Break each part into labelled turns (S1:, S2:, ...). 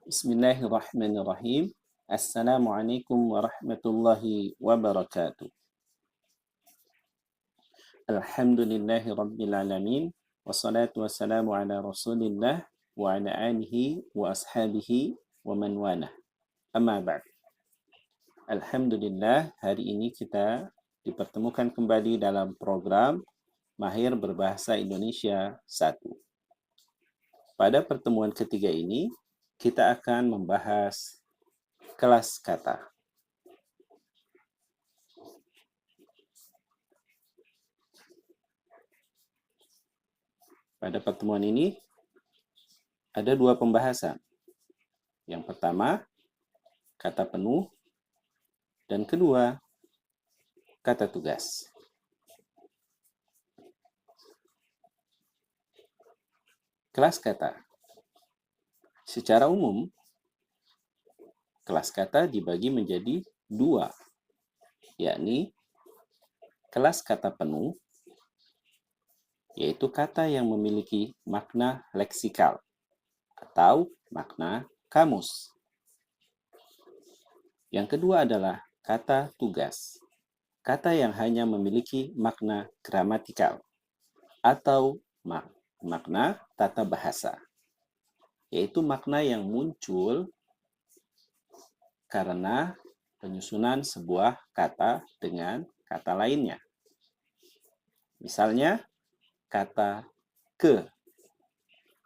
S1: Bismillahirrahmanirrahim. Assalamualaikum warahmatullahi wabarakatuh. Alhamdulillahi rabbil alamin. Wassalatu wassalamu ala rasulillah wa ala alihi wa ashabihi wa man walah. Amma ba'd. Alhamdulillah, hari ini kita dipertemukan kembali dalam program Mahir Berbahasa Indonesia 1. Pada pertemuan ketiga ini, kita akan membahas kelas kata. Pada pertemuan ini, ada dua pembahasan. Yang pertama, kata penuh, dan kedua, kata tugas. Kelas kata. Secara umum, kelas kata dibagi menjadi dua, yakni kelas kata penuh, yaitu kata yang memiliki makna leksikal atau makna kamus. Yang kedua adalah kata tugas, kata yang hanya memiliki makna gramatikal atau makna tata bahasa, yaitu makna yang muncul karena penyusunan sebuah kata dengan kata lainnya. Misalnya, kata ke.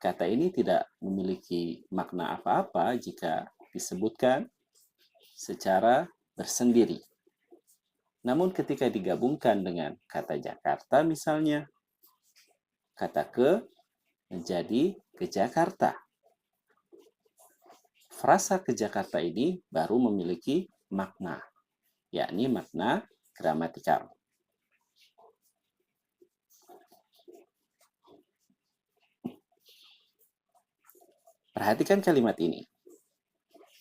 S1: Kata ini tidak memiliki makna apa-apa jika disebutkan secara bersendiri. Namun ketika digabungkan dengan kata Jakarta misalnya, kata ke menjadi ke Jakarta. Frasa ke Jakarta ini baru memiliki makna, yakni makna gramatikal. Perhatikan kalimat ini.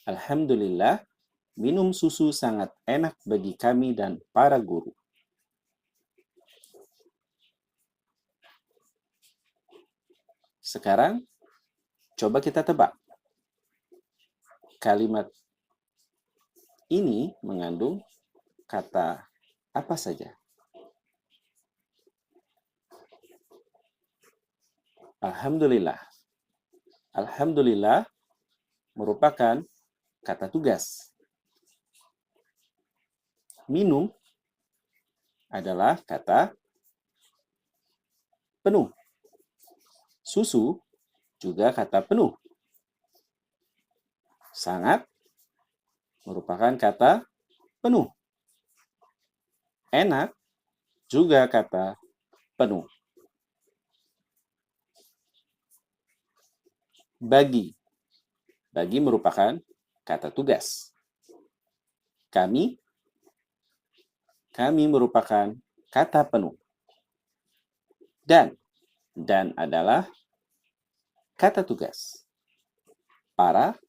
S1: Alhamdulillah, minum susu sangat enak bagi kami dan para guru. Sekarang, coba kita tebak. Kalimat ini mengandung kata apa saja? Alhamdulillah. Alhamdulillah merupakan kata tugas. Minum adalah kata penuh. Susu juga kata penuh. Sangat merupakan kata penuh. Enak juga kata penuh. Bagi. Bagi merupakan kata tugas. Kami merupakan kata penuh. Dan adalah kata tugas. Para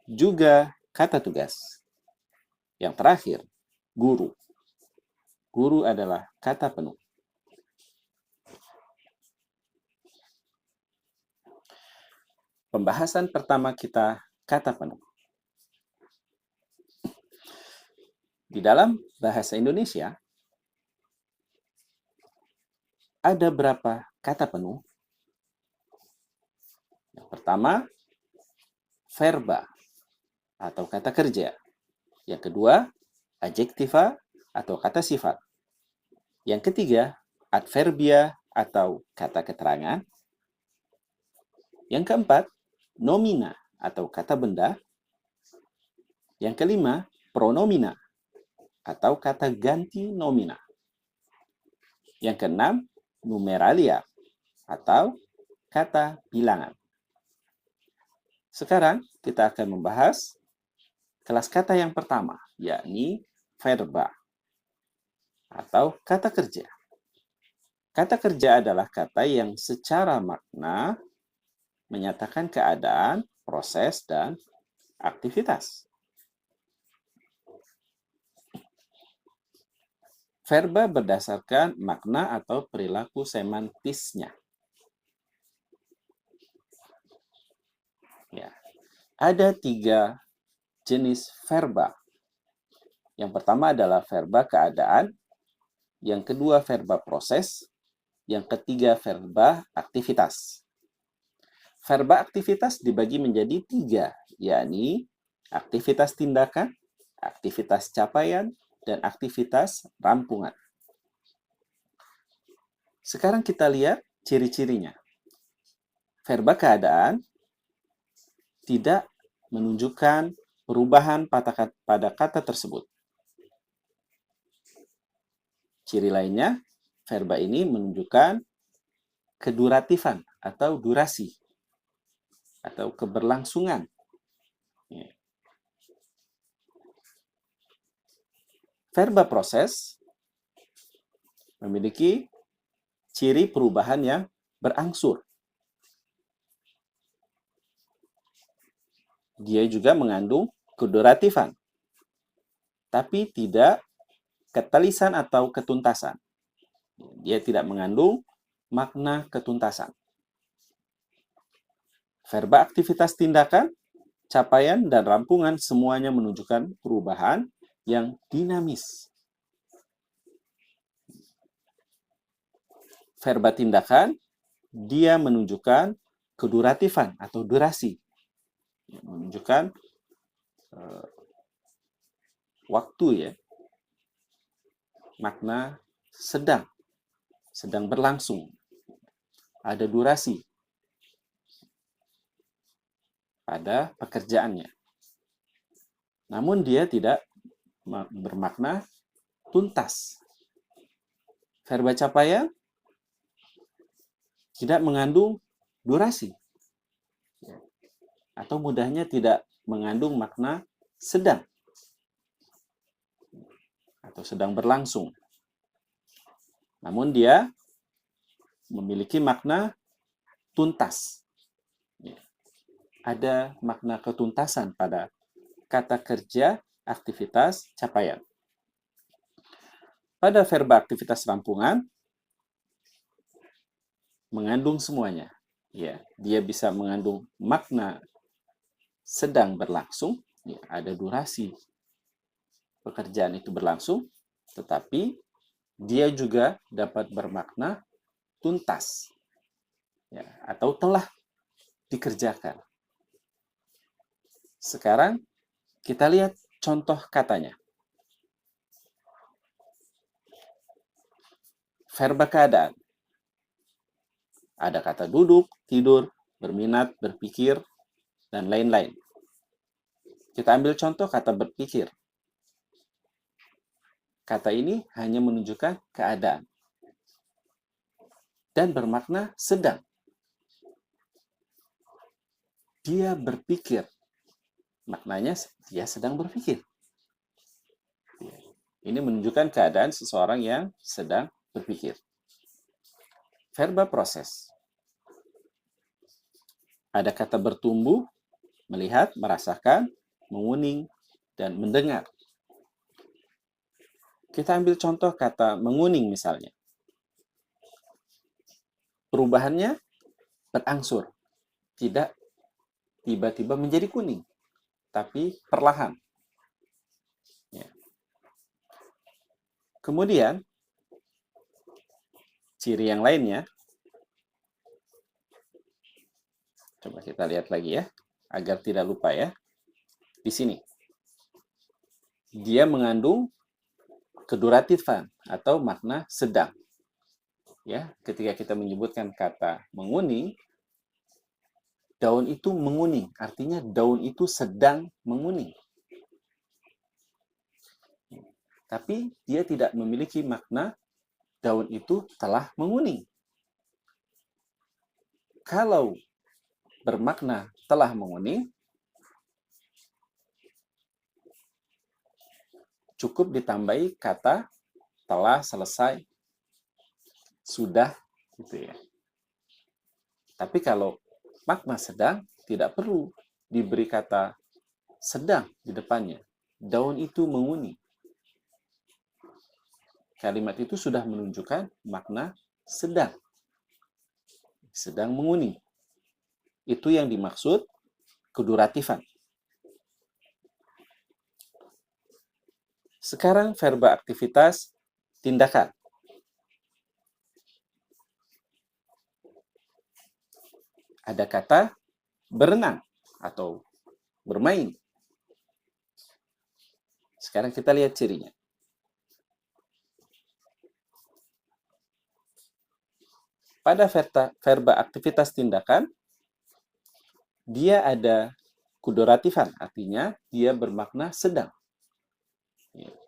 S1: juga kata tugas. Yang terakhir, guru. Guru adalah kata penuh. Pembahasan pertama kita, kata penuh. Di dalam bahasa Indonesia, ada berapa kata penuh? Yang pertama, verba atau kata kerja. Yang kedua, adjektiva atau kata sifat. Yang ketiga, adverbia atau kata keterangan. Yang keempat, nomina atau kata benda. Yang kelima, pronomina atau kata ganti nomina. Yang keenam, numeralia atau kata bilangan. Sekarang kita akan membahas kelas kata yang pertama, yakni verba atau kata kerja. Kata kerja adalah kata yang secara makna menyatakan keadaan, proses, dan aktivitas. Verba berdasarkan makna atau perilaku semantisnya. Ya. Ada 3 jenis verba. Yang pertama adalah verba keadaan, yang kedua verba proses, yang ketiga verba aktivitas. Verba aktivitas dibagi menjadi 3, yakni aktivitas tindakan, aktivitas capaian, dan aktivitas rampungan. Sekarang kita lihat ciri-cirinya. Verba keadaan tidak menunjukkan perubahan pada kata tersebut. Ciri lainnya, verba ini menunjukkan keduratifan atau durasi atau keberlangsungan. Verba proses memiliki ciri perubahan yang berangsur. Dia juga mengandung keduratifan, tapi tidak ketelisan atau ketuntasan. Dia tidak mengandung makna ketuntasan. Verba aktivitas tindakan, capaian, dan rampungan semuanya menunjukkan perubahan yang dinamis. Verba tindakan, dia menunjukkan keduratifan atau durasi. Menunjukkan waktu ya. Makna sedang berlangsung. Ada durasi pada pekerjaannya. Namun dia tidak bermakna tuntas. Verba capaian tidak mengandung durasi. Atau mudahnya tidak mengandung makna sedang. Atau sedang berlangsung. Namun dia memiliki makna tuntas. Ada makna ketuntasan pada kata kerja, aktivitas, capaian. Pada verba aktivitas rampungan, mengandung semuanya. Ya, dia bisa mengandung makna sedang berlangsung, ya, ada durasi pekerjaan itu berlangsung, tetapi dia juga dapat bermakna tuntas, ya, atau telah dikerjakan. Sekarang kita lihat contoh katanya. Verba keadaan. Ada kata duduk, tidur, berminat, berpikir, dan lain-lain. Kita ambil contoh kata berpikir. Kata ini hanya menunjukkan keadaan dan bermakna sedang. Dia berpikir. Maknanya dia sedang berpikir. Ini menunjukkan keadaan seseorang yang sedang berpikir. Verba proses. Ada kata bertumbuh, melihat, merasakan, menguning, dan mendengar. Kita ambil contoh kata menguning misalnya. Perubahannya berangsur. Tidak tiba-tiba menjadi kuning, tapi perlahan. Ya. Kemudian, ciri yang lainnya, coba kita lihat lagi ya, agar tidak lupa ya. Di sini, dia mengandung keduratifan atau makna sedang. Ya, ketika kita menyebutkan kata menguning, daun itu menguning, artinya daun itu sedang menguning. Tapi dia tidak memiliki makna daun itu telah menguning. Kalau bermakna telah menguning, cukup ditambahi kata telah, selesai, sudah, gitu ya. Tapi kalau makna sedang, tidak perlu diberi kata sedang di depannya. Daun itu menguning. Kalimat itu sudah menunjukkan makna sedang. Sedang menguning. Itu yang dimaksud keduratifan. Sekarang verba aktivitas tindakan. Ada kata berenang atau bermain. Sekarang kita lihat cirinya. Pada verba aktivitas tindakan, dia ada keduratifan, artinya dia bermakna sedang.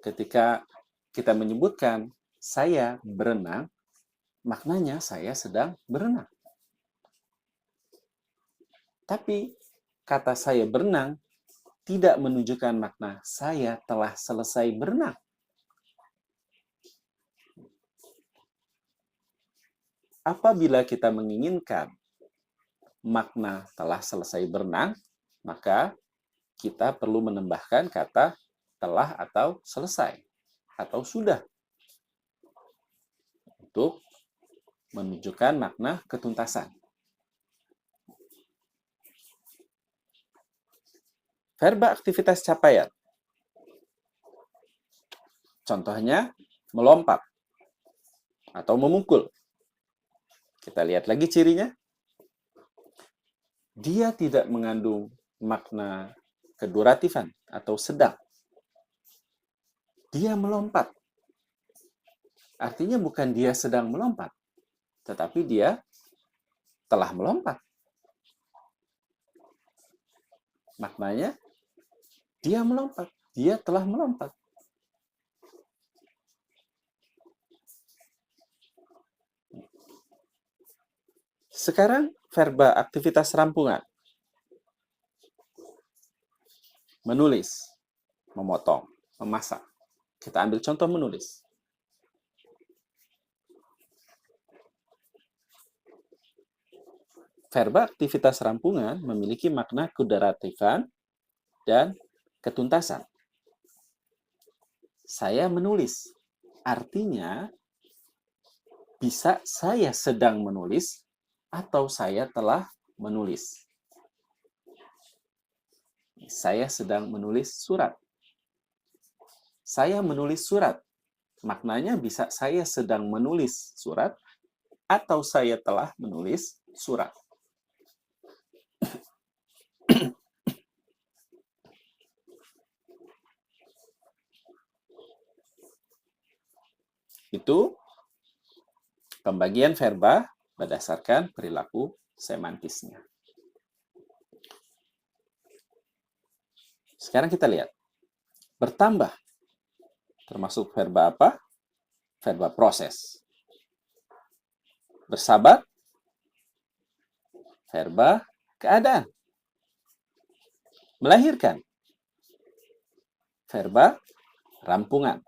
S1: Ketika kita menyebutkan saya berenang, maknanya saya sedang berenang. Tapi kata saya berenang tidak menunjukkan makna saya telah selesai berenang. Apabila kita menginginkan makna telah selesai berenang, maka kita perlu menambahkan kata telah atau selesai atau sudah untuk menunjukkan makna ketuntasan. Verba aktivitas capaian. Contohnya melompat atau memukul. Kita lihat lagi cirinya. Dia tidak mengandung makna keduratifan atau sedang. Dia melompat. Artinya bukan dia sedang melompat, tetapi dia telah melompat. Maknanya, dia melompat. Dia telah melompat. Sekarang, verba aktivitas rampungan. Menulis, memotong, memasak. Kita ambil contoh menulis. Verba aktivitas rampungan memiliki makna keduratifan dan ketuntasan. Saya menulis. Artinya, bisa saya sedang menulis atau saya telah menulis. Saya sedang menulis surat. Saya menulis surat. Maknanya bisa saya sedang menulis surat atau saya telah menulis surat. Itu pembagian verba berdasarkan perilaku semantisnya. Sekarang kita lihat. Bertambah. Termasuk verba apa? Verba proses. Bersabar. Verba keadaan. Melahirkan. Verba rampungan.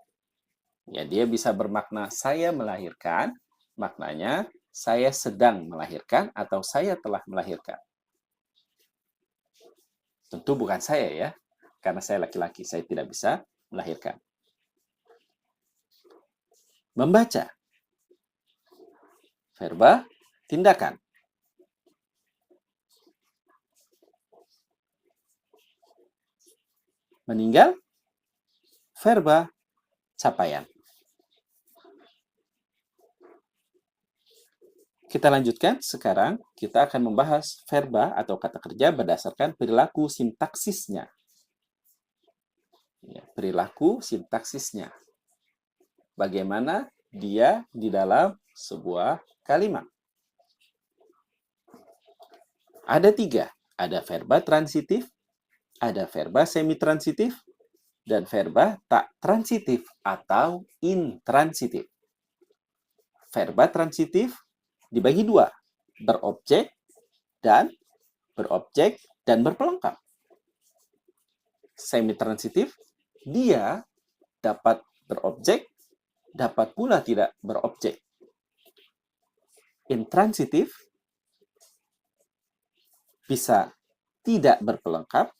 S1: Ya, dia bisa bermakna saya melahirkan, maknanya saya sedang melahirkan atau saya telah melahirkan. Tentu bukan saya ya, karena saya laki-laki, saya tidak bisa melahirkan. Membaca. Verba tindakan. Meninggal. Verba capaian. Kita lanjutkan, sekarang kita akan membahas verba atau kata kerja berdasarkan perilaku sintaksisnya. Ya, perilaku sintaksisnya. Bagaimana dia di dalam sebuah kalimat. Ada 3. Ada verba transitif, ada verba semitransitif, dan verba tak transitif atau intransitif. Verba transitif dibagi 2, berobjek dan berpelengkap. Semitransitif, dia dapat berobjek, dapat pula tidak berobjek. Intransitif, bisa tidak berpelengkap,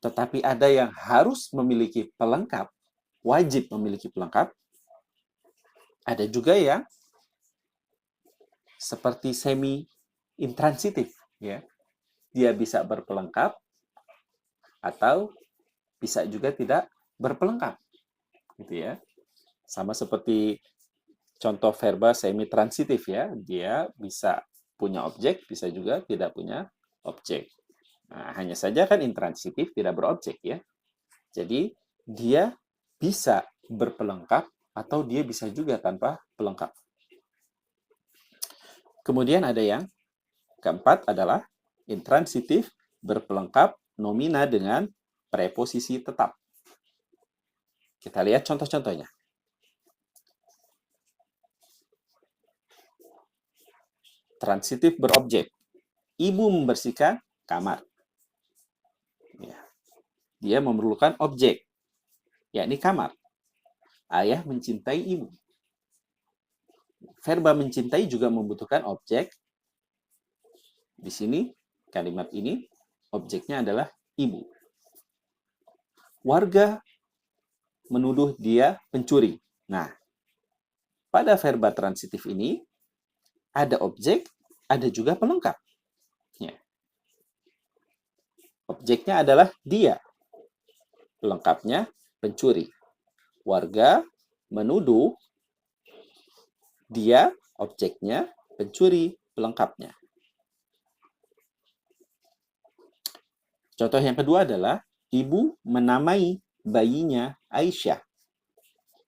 S1: tetapi ada yang harus memiliki pelengkap, wajib memiliki pelengkap. Ada juga yang seperti semi-intransitif, ya. dia bisa berpelengkap atau bisa juga tidak berpelengkap, gitu ya. Sama seperti contoh verba semi-transitif ya, dia bisa punya objek, bisa juga tidak punya objek. Nah, hanya saja kan intransitif tidak berobjek ya. Jadi dia bisa berpelengkap atau dia bisa juga tanpa pelengkap. Kemudian ada yang keempat adalah intransitif berpelengkap nomina dengan preposisi tetap. Kita lihat contoh-contohnya. Transitif berobjek. Ibu membersihkan kamar. Ya. Dia memerlukan objek, yakni kamar. Ayah mencintai ibu. Verba mencintai juga membutuhkan objek. Di sini, kalimat ini, objeknya adalah ibu. Warga menuduh dia pencuri. Nah, pada verba transitif ini, ada objek, ada juga pelengkap. Ya. Objeknya adalah dia. Pelengkapnya pencuri. Warga menuduh dia, objeknya, pencuri, pelengkapnya. Contoh yang kedua adalah ibu menamai bayinya Aisyah.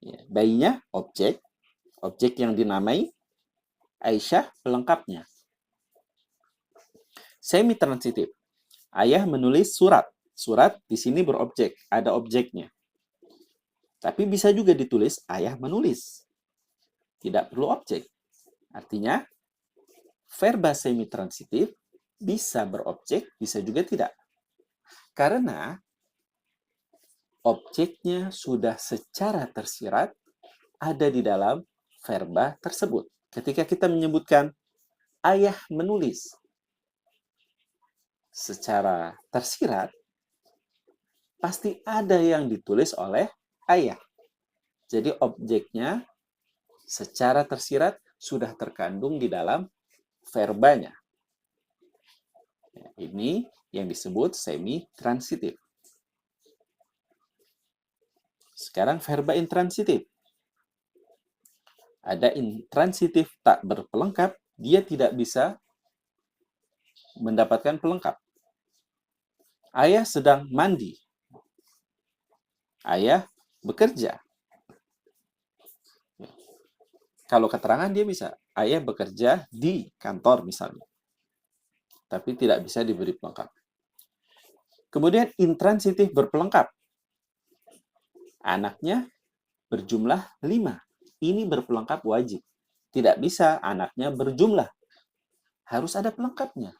S1: Ya, bayinya objek yang dinamai, Aisyah pelengkapnya. Semi-transitif. Ayah menulis surat. Surat di sini berobjek, ada objeknya. Tapi bisa juga ditulis ayah menulis. Tidak perlu objek. Artinya, verba semi-transitif bisa berobjek, bisa juga tidak. Karena objeknya sudah secara tersirat ada di dalam verba tersebut. Ketika kita menyebutkan ayah menulis secara tersirat, pasti ada yang ditulis oleh ayah. Jadi objeknya secara tersirat sudah terkandung di dalam verbanya. Ini yang disebut semi-transitif. Sekarang verba intransitif. Ada intransitif tak berpelengkap, dia tidak bisa mendapatkan pelengkap. Ayah sedang mandi. Ayah bekerja. Kalau keterangan dia bisa, ayah bekerja di kantor misalnya. Tapi tidak bisa diberi pelengkap. Kemudian intransitif berpelengkap. Anaknya berjumlah 5. Ini berpelengkap wajib. Tidak bisa anaknya berjumlah. Harus ada pelengkapnya.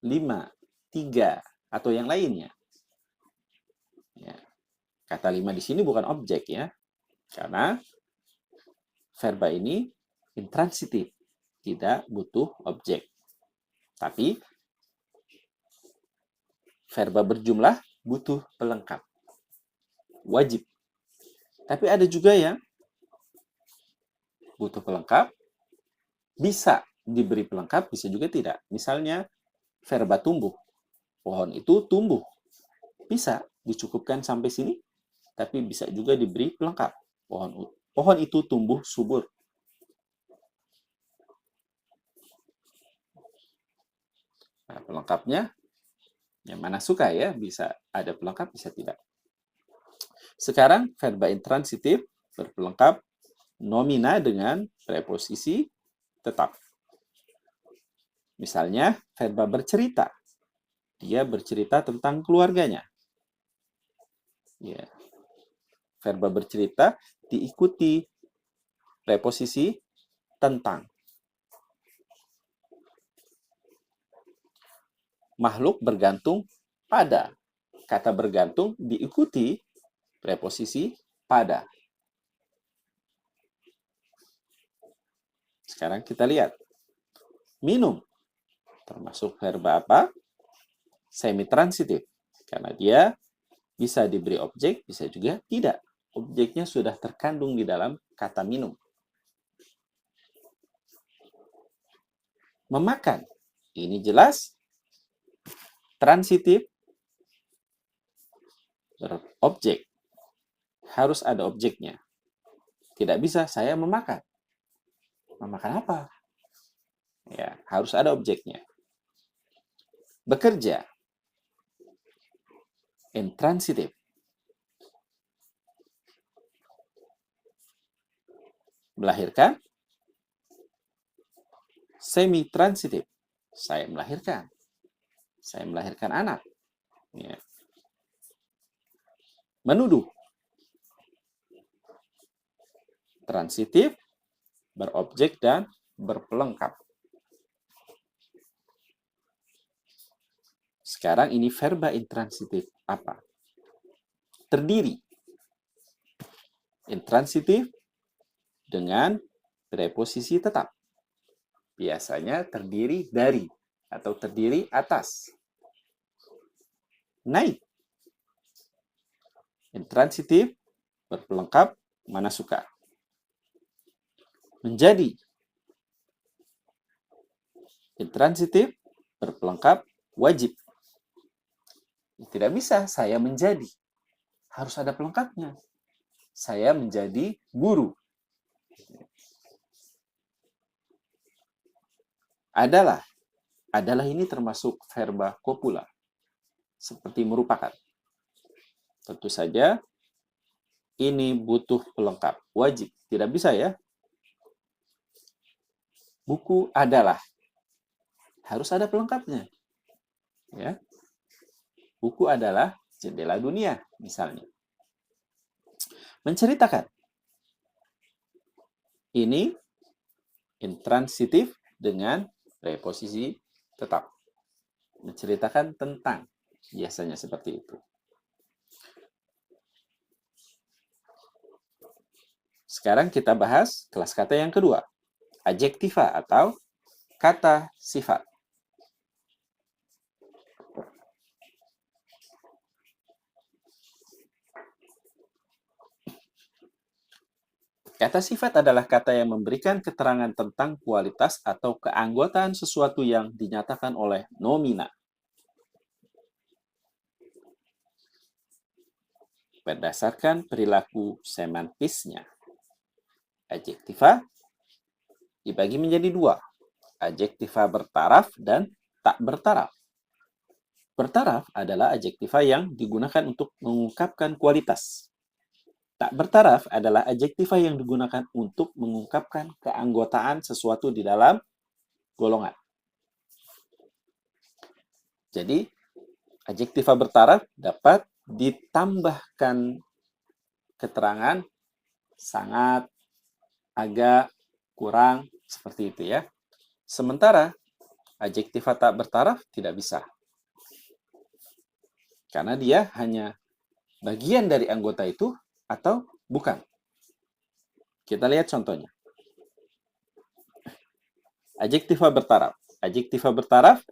S1: 5, 3, atau yang lainnya. Ya. Kata 5 di sini bukan objek ya. Karena verba ini intransitif. Tidak butuh objek. Tapi verba berjumlah butuh pelengkap. Wajib. Tapi ada juga yang butuh pelengkap, bisa diberi pelengkap, bisa juga tidak. Misalnya, verba tumbuh. Pohon itu tumbuh. Bisa dicukupkan sampai sini, tapi bisa juga diberi pelengkap. Pohon itu tumbuh subur. Nah, pelengkapnya, yang mana suka ya, bisa ada pelengkap, bisa tidak. Sekarang, verba intransitif berpelengkap nomina dengan preposisi tetap. Misalnya, verba bercerita. Dia bercerita tentang keluarganya. Ya. Verba bercerita diikuti preposisi tentang. Makhluk bergantung pada. Kata bergantung diikuti preposisi pada. Sekarang kita lihat. Minum. Termasuk verba apa? Semi-transitif. Karena dia bisa diberi objek, bisa juga tidak. Objeknya sudah terkandung di dalam kata minum. Memakan. Ini jelas Transitif berobjek. Harus ada objeknya. Tidak bisa saya memakan. Memakan apa? Ya, harus ada objeknya. Bekerja. Intransitif. Melahirkan. Semi-transitif. Saya melahirkan. Saya melahirkan anak. Ya. Menuduh. Transitif, berobjek, dan berpelengkap. Sekarang ini verba intransitif apa? Terdiri. Intransitif dengan preposisi tetap. Biasanya terdiri dari atau terdiri atas. Naik. Intransitif, berpelengkap, mana suka. Menjadi. Intransitif, berpelengkap, wajib. Tidak bisa saya menjadi. Harus ada pelengkapnya. Saya menjadi guru. Adalah. Adalah ini termasuk verba copula. Seperti merupakan. Tentu saja ini butuh pelengkap. Wajib. Tidak bisa ya. Buku adalah. Harus ada pelengkapnya. Ya. Buku adalah jendela dunia, misalnya. Menceritakan. Ini intransitif dengan preposisi tetap. Menceritakan tentang. Biasanya seperti itu. Sekarang kita bahas kelas kata yang kedua. Adjektiva atau kata sifat. Kata sifat adalah kata yang memberikan keterangan tentang kualitas atau keanggotaan sesuatu yang dinyatakan oleh nomina. Berdasarkan perilaku semantisnya. Adjektiva dibagi menjadi dua. Adjektiva bertaraf dan tak bertaraf. Bertaraf adalah adjektiva yang digunakan untuk mengungkapkan kualitas. Tak bertaraf adalah adjektiva yang digunakan untuk mengungkapkan keanggotaan sesuatu di dalam golongan. Jadi, adjektiva bertaraf dapat ditambahkan keterangan sangat, agak, kurang, seperti itu ya. Sementara, adjektiva tak bertaraf tidak bisa. Karena dia hanya bagian dari anggota itu atau bukan. Kita lihat contohnya. Adjektiva bertaraf. Adjektiva bertaraf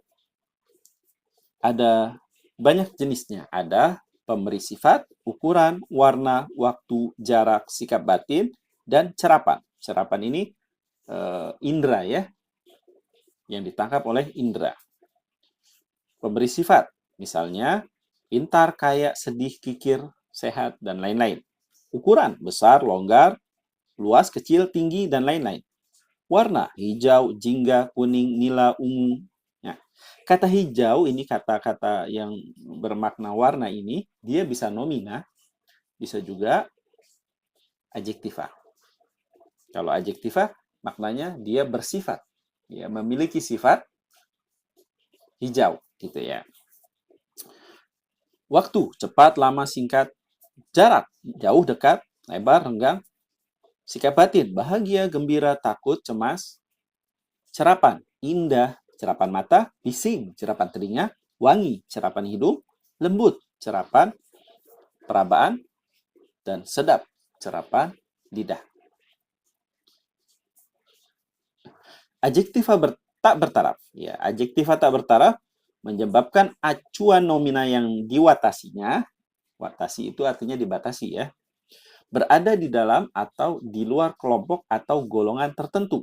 S1: ada banyak jenisnya. Ada pemberi sifat, ukuran, warna, waktu, jarak, sikap batin, dan cerapan. Cerapan ini indera ya, yang ditangkap oleh indera. Pemberi sifat, misalnya pintar, kaya, sedih, kikir, sehat, dan lain-lain. Ukuran, besar, longgar, luas, kecil, tinggi, dan lain-lain. Warna, hijau, jingga, kuning, nila, ungu. Nah, kata hijau ini kata-kata yang bermakna warna ini, dia bisa nomina, bisa juga adjektiva. Kalau adjektiva, maknanya dia bersifat. Ya, memiliki sifat hijau, gitu ya. Waktu, cepat, lama, singkat. Jarak, jauh, dekat, lebar, renggang. Sikap batin, bahagia, gembira, takut, cemas. Cerapan, indah, cerapan mata, bising, cerapan telinga, wangi, cerapan hidung, lembut, cerapan perabaan, dan sedap, cerapan lidah. Adjektiva tak bertaraf. Ya, adjektiva tak bertaraf menyebabkan acuan nomina yang diwatasinya, watasi itu artinya dibatasi ya, berada di dalam atau di luar kelompok atau golongan tertentu.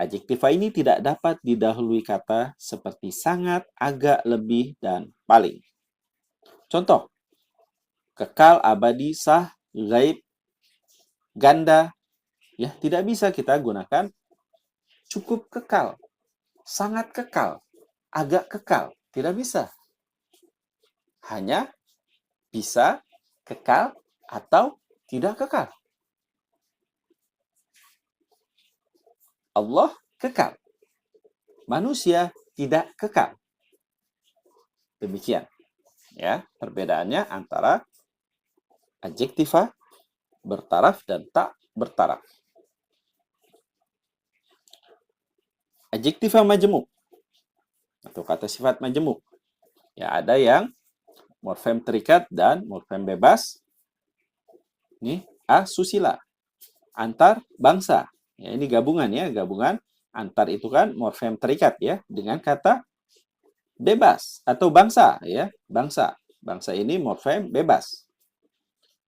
S1: Adjektiva ini tidak dapat didahului kata seperti sangat, agak, lebih, dan paling. Contoh, kekal, abadi, sah, gaib, ganda, ya tidak bisa kita gunakan cukup kekal, sangat kekal, agak kekal, tidak bisa. Hanya bisa kekal atau tidak kekal. Allah kekal. Manusia tidak kekal. Demikian ya perbedaannya antara adjektiva bertaraf dan tak bertaraf. Adjektiva majemuk atau kata sifat majemuk. Ya, ada yang morfem terikat dan morfem bebas. Ini asusila. Antar bangsa. Ya, ini gabungan ya, gabungan antar itu kan morfem terikat ya dengan kata bebas atau bangsa ya, bangsa. Bangsa ini morfem bebas.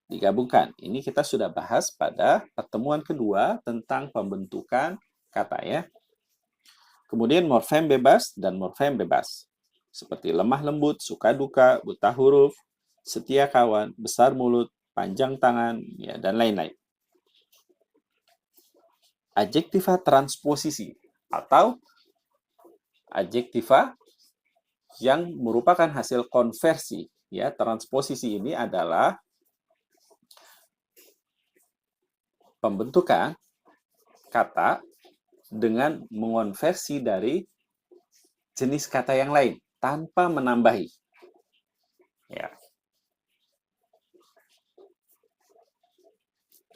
S1: Digabungkan. Ini kita sudah bahas pada pertemuan kedua tentang pembentukan kata ya. Kemudian morfem bebas dan morfem bebas. Seperti lemah lembut, suka duka, buta huruf, setia kawan, besar mulut, panjang tangan, ya, dan lain-lain. Adjektiva transposisi atau adjektiva yang merupakan hasil konversi. Ya, transposisi ini adalah pembentukan kata dengan mengonversi dari jenis kata yang lain tanpa menambahi. Ya.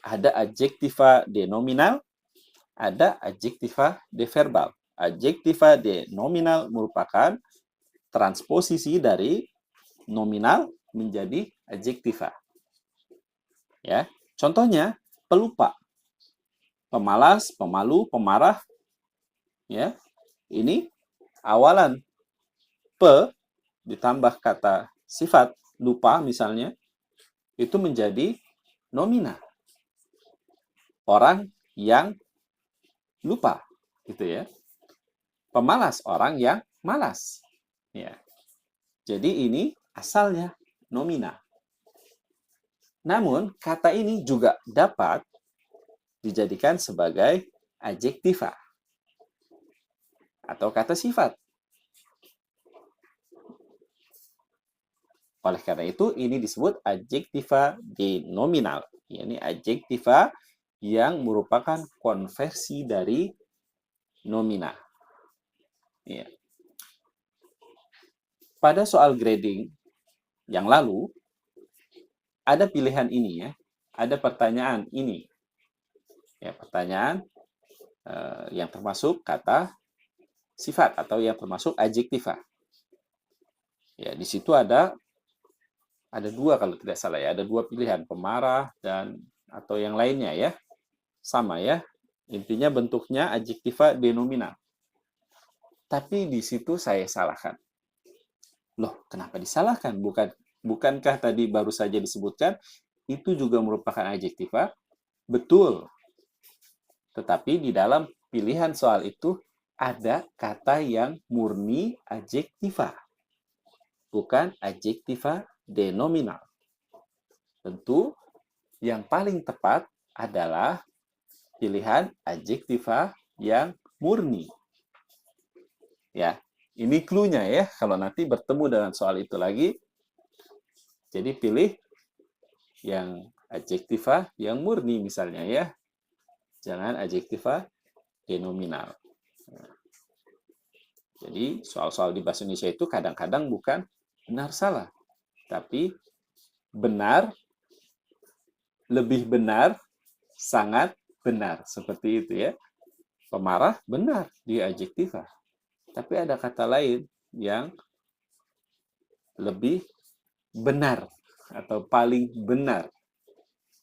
S1: Ada adjektiva denominal, ada adjektiva deverbal. Adjektiva denominal merupakan transposisi dari nominal menjadi adjektiva. Ya, contohnya pelupa, pemalas, pemalu, pemarah. Ya, ini awalan pe ditambah kata sifat lupa misalnya itu menjadi nominal. Orang yang lupa, gitu ya. Pemalas, orang yang malas. Ya. Jadi ini asalnya nominal. Namun kata ini juga dapat dijadikan sebagai adjektiva atau kata sifat. Oleh karena itu, ini disebut adjektiva denominal. Ini adjektiva yang merupakan konversi dari nominal. Ya. Pada soal grading yang lalu, ada pilihan ini ya. Ada pertanyaan ini. Ya, pertanyaan yang termasuk kata sifat atau yang termasuk adjektiva. Ya, di situ ada dua kalau tidak salah ya, ada dua pilihan, pemarah dan atau yang lainnya ya. Sama ya. Intinya bentuknya adjektiva denominal. Tapi di situ saya salahkan. Loh, kenapa disalahkan? Bukankah tadi baru saja disebutkan itu juga merupakan adjektiva? Betul. Tetapi di dalam pilihan soal itu ada kata yang murni adjektiva. Bukan adjektiva denominal. Tentu yang paling tepat adalah pilihan adjektiva yang murni. Ya, ini clue-nya ya. Kalau nanti bertemu dengan soal itu lagi, jadi pilih yang adjektiva yang murni misalnya ya. Jangan adjektiva denominal. Jadi soal-soal di bahasa Indonesia itu kadang-kadang bukan benar salah, tapi benar, lebih benar, sangat benar. Seperti itu ya. Pemarah benar di adjektiva. Tapi ada kata lain yang lebih benar atau paling benar.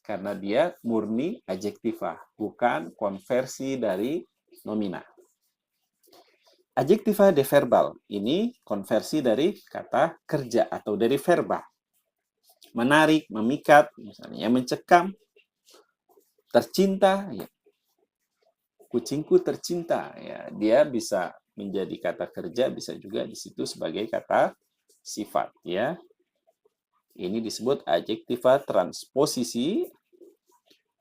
S1: Karena dia murni adjektiva, bukan konversi dari nomina. Adjektiva deverbal ini konversi dari kata kerja atau dari verba. Menarik, memikat, misalnya mencekam, tercinta. Ya. kucingku tercinta. Ya, dia bisa menjadi kata kerja, bisa juga di situ sebagai kata sifat. Ya, ini disebut adjektiva transposisi,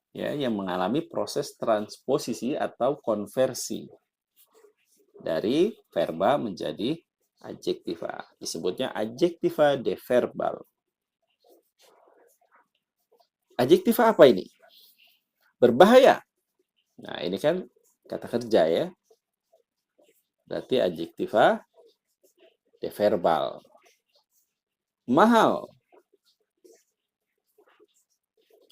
S1: ya, yang mengalami proses transposisi atau konversi dari verba menjadi adjektiva. Disebutnya adjektiva deverbal. Adjektiva apa ini? Berbahaya. Nah, ini kan kata kerja ya. Berarti adjektiva deverbal. Mahal.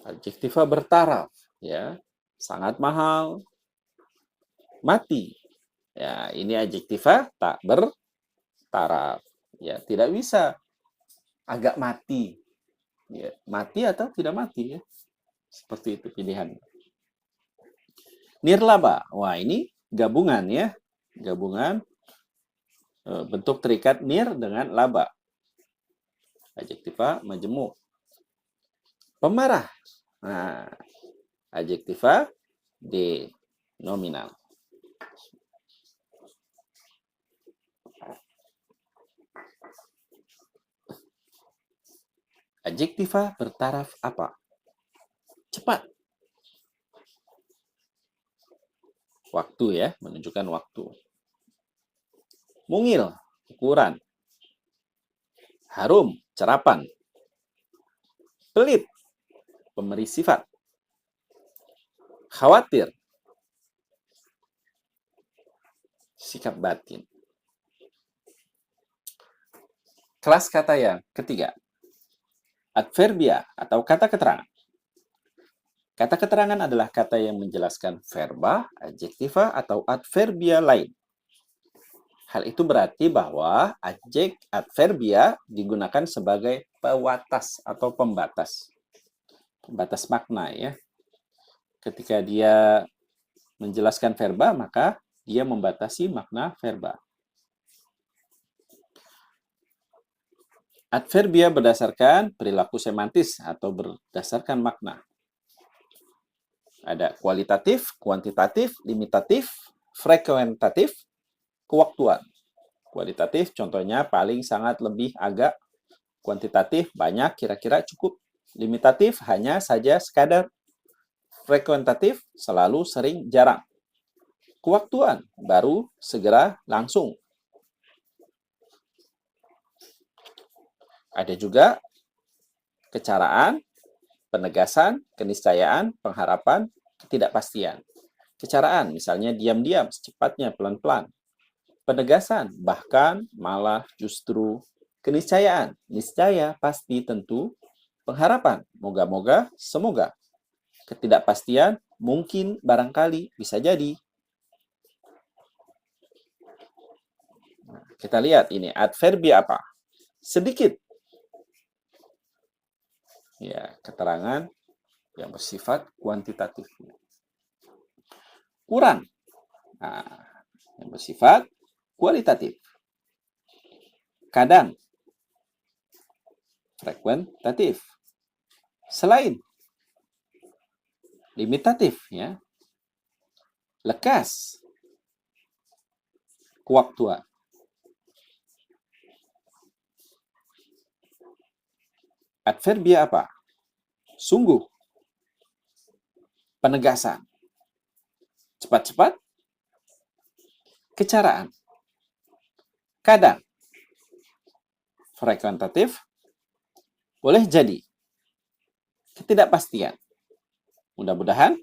S1: Adjektiva bertaraf, ya. Sangat mahal. Mati. Ya, ini adjektiva tak bertaraf. Ya, tidak bisa agak mati. Ya, mati atau tidak mati ya. Seperti itu pilihan. Nirlaba. Wah, ini gabungan ya. Gabungan bentuk terikat nir dengan laba. Adjektiva majemuk. Pemarah. Nah, adjektiva denominal. Adjektiva bertaraf apa? Cepat. Waktu ya, menunjukkan waktu. Mungil, ukuran. Harum, cerapan. Pelit, pemberi sifat. Khawatir, sikap batin. Kelas kata yang ketiga. Adverbia atau kata keterangan. Kata keterangan adalah kata yang menjelaskan verba, adjektiva, atau adverbia lain. Hal itu berarti bahwa adverbia digunakan sebagai pewatas atau pembatas. Pembatas makna ya. Ketika dia menjelaskan verba, maka dia membatasi makna verba. Adverbia berdasarkan perilaku semantis atau berdasarkan makna. Ada kualitatif, kuantitatif, limitatif, frekuentatif, kewaktuan. Kualitatif contohnya paling, sangat, lebih, agak. Kuantitatif banyak, kira-kira, cukup. Limitatif hanya saja, sekadar. Frekuentatif selalu, sering, jarang. Kewaktuan baru, segera, langsung. Ada juga kecaraan, penegasan, keniscayaan, pengharapan, ketidakpastian. Kecaraan misalnya diam-diam, secepatnya, pelan-pelan. Penegasan bahkan, malah, justru. Keniscayaan, niscaya, pasti, tentu. Pengharapan, moga-moga, semoga. Ketidakpastian, mungkin, barangkali, bisa jadi. Nah, kita lihat ini adverbia apa? Sedikit. Ya, keterangan yang bersifat kuantitatif. Kurang. Nah, yang bersifat kualitatif. Kadang. Frekuentatif. Selain. Limitatif ya. Lekas. Kewaktuan. Adverbia apa? Sungguh. Penegasan. Cepat-cepat. Kecaraan. Kadang. Frekuentatif. Boleh jadi. Ketidakpastian. Mudah-mudahan.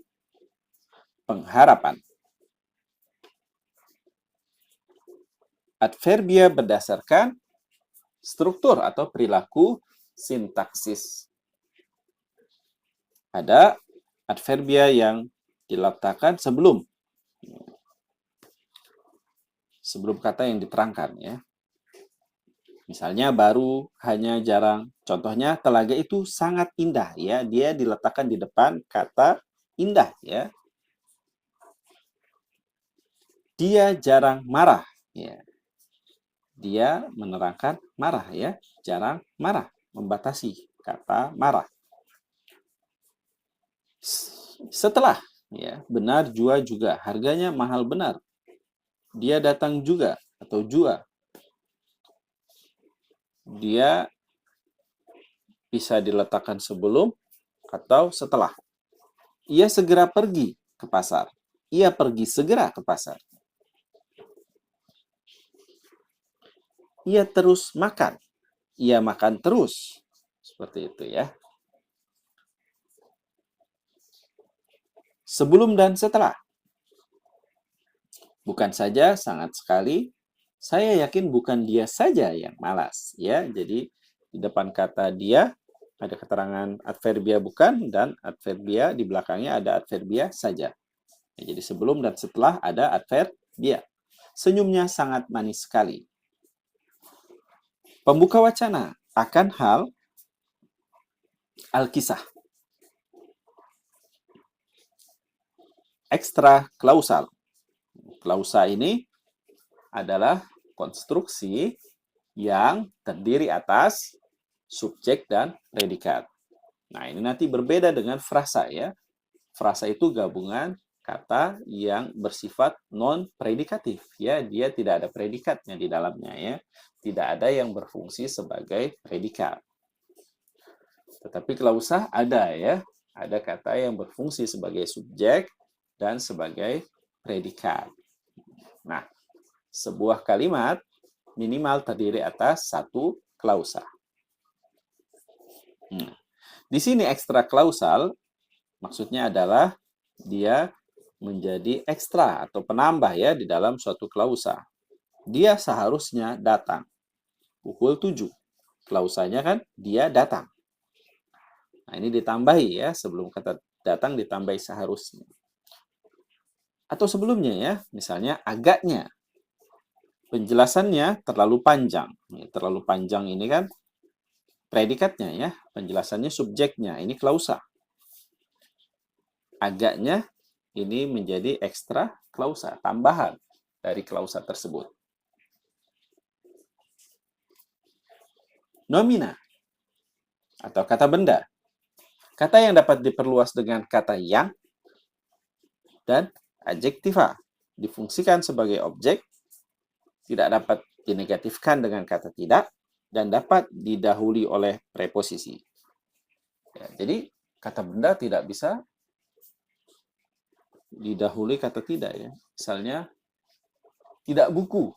S1: Pengharapan. Adverbia berdasarkan struktur atau perilaku sintaksis. Ada adverbia yang diletakkan sebelum kata yang diterangkan ya. Misalnya baru, hanya, jarang. Contohnya telaga itu sangat indah ya. Dia diletakkan di depan kata indah ya. Dia jarang marah ya. Dia menerangkan marah ya. Jarang marah, membatasi kata marah. Setelah Ya, benar jua juga. Harganya mahal benar. Dia datang juga atau jua. Dia bisa diletakkan sebelum atau setelah. Ia segera pergi ke pasar. Ia pergi segera ke pasar. Ia terus makan. Ia makan terus. Seperti itu ya. Sebelum dan setelah. Bukan saja, sangat sekali. Saya yakin bukan dia saja yang malas. Ya, jadi di depan kata dia ada keterangan adverbia bukan dan adverbia di belakangnya ada adverbia saja. Ya, jadi sebelum dan setelah ada adverbia. Senyumnya sangat manis sekali. Pembuka wacana akan hal Alkisah. Ekstra klausal. Klausa ini adalah konstruksi yang terdiri atas subjek dan predikat. Nah, ini nanti berbeda dengan frasa ya. Frasa itu gabungan kata yang bersifat non-predikatif ya, dia tidak ada predikatnya di dalamnya ya. Tidak ada yang berfungsi sebagai predikat. Tetapi klausa ada ya, ada kata yang berfungsi sebagai subjek dan sebagai predikat. Nah, sebuah kalimat minimal terdiri atas satu klausa. Di sini ekstra klausal maksudnya adalah dia menjadi ekstra atau penambah ya di dalam suatu klausa. Dia seharusnya datang pukul 7. Klausanya kan dia datang. Nah, ini ditambahi ya, sebelum kata datang ditambahi seharusnya. Atau sebelumnya ya, misalnya agaknya. Penjelasannya terlalu panjang. Terlalu panjang ini kan predikatnya ya, penjelasannya subjeknya, ini klausa. Agaknya ini menjadi ekstra klausa, tambahan dari klausa tersebut. Nomina atau kata benda. Kata yang dapat diperluas dengan kata yang dan adjektiva difungsikan sebagai objek, tidak dapat dinegatifkan dengan kata tidak, dan dapat didahului oleh preposisi. Ya, jadi kata benda tidak bisa didahului kata tidak ya. Misalnya tidak buku,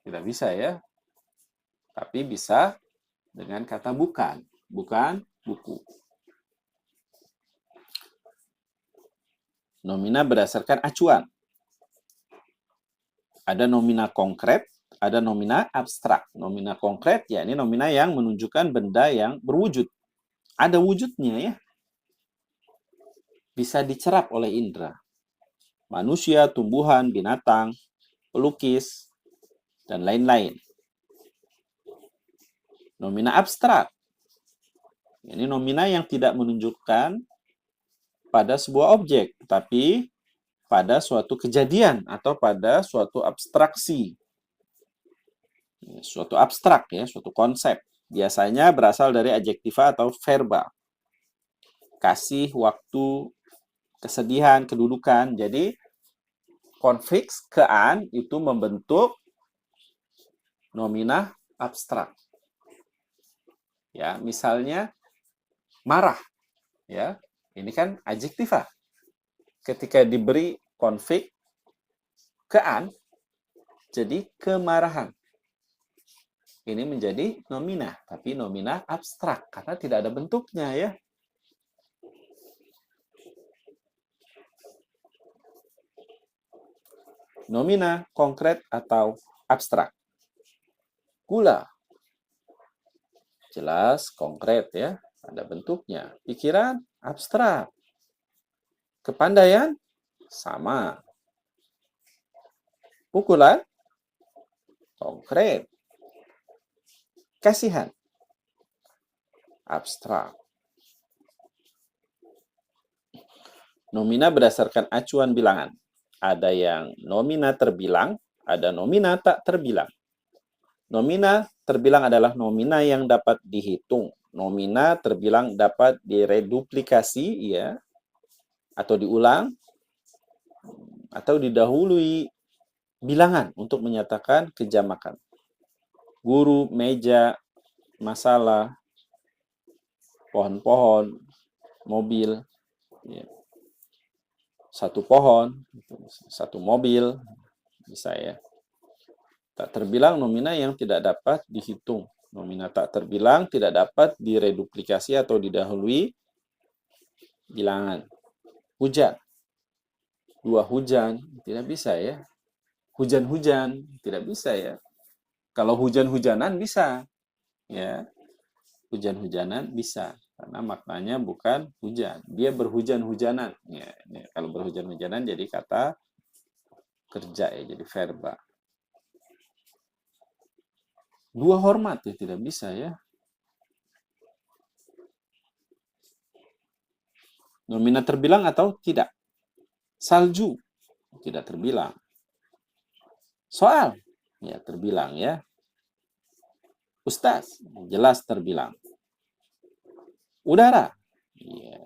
S1: tidak bisa ya. Tapi bisa dengan kata bukan, bukan buku. Nomina berdasarkan acuan. Ada nomina konkret, ada nomina abstrak. Nomina konkret ya ini nomina yang menunjukkan benda yang berwujud. Ada wujudnya ya. Bisa dicerap oleh indera. Manusia, tumbuhan, binatang, pelukis, dan lain-lain. Nomina abstrak. Ini nomina yang tidak menunjukkan pada sebuah objek, tapi pada suatu kejadian atau pada suatu abstraksi. Suatu abstrak ya, suatu konsep. Biasanya berasal dari adjektiva atau verba. Kasih, waktu, kesedihan, kedudukan. Jadi konfiks kean itu membentuk nomina abstrak. Ya, misalnya marah. Ya, ini kan adjektiva. Ketika diberi konflik kean, jadi kemarahan. Ini menjadi nomina, tapi nomina abstrak karena tidak ada bentuknya ya. Nomina konkret atau abstrak. Gula. Jelas konkret ya, ada bentuknya. Pikiran abstrak. Kepandaian sama. Pukulan konkret. Kasihan abstrak. Nomina berdasarkan acuan bilangan. Ada yang nomina terbilang, ada nomina tak terbilang. Nomina terbilang adalah nomina yang dapat dihitung. Nomina terbilang dapat direduplikasi ya atau diulang atau didahului bilangan untuk menyatakan kejamakan. Guru, meja, masalah, pohon-pohon, mobil, ya. Satu pohon, satu mobil, bisa ya. Tak terbilang nomina yang tidak dapat dihitung. Nomina tak terbilang tidak dapat direduplikasi atau didahului bilangan. Hujan. 2 hujan, tidak bisa ya. Hujan-hujan, tidak bisa ya. Kalau hujan-hujanan bisa. Ya. Hujan-hujanan bisa. Karena maknanya bukan hujan. Dia berhujan-hujanan. Ya, kalau berhujan-hujanan jadi kata kerja ya, jadi verba. 2 hormat ya tidak bisa ya. Nomina terbilang atau tidak? Salju tidak terbilang. Soal ya terbilang ya. Ustaz jelas terbilang. Udara ya,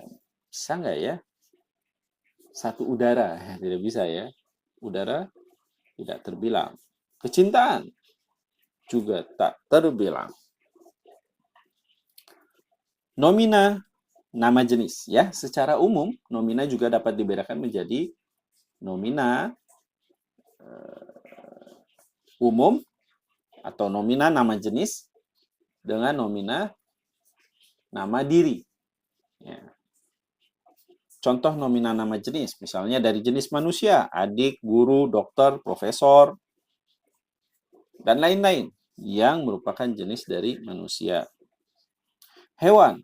S1: bisa nggak ya? Satu udara tidak bisa ya. Udara tidak terbilang. Kecintaan juga tak terbilang. Nomina nama jenis ya. Secara umum nomina juga dapat dibedakan menjadi nomina umum atau nomina nama jenis dengan nomina nama diri. Ya. Contoh nomina nama jenis, misalnya dari jenis manusia, adik, guru, dokter, profesor, dan lain-lain yang merupakan jenis dari manusia. Hewan,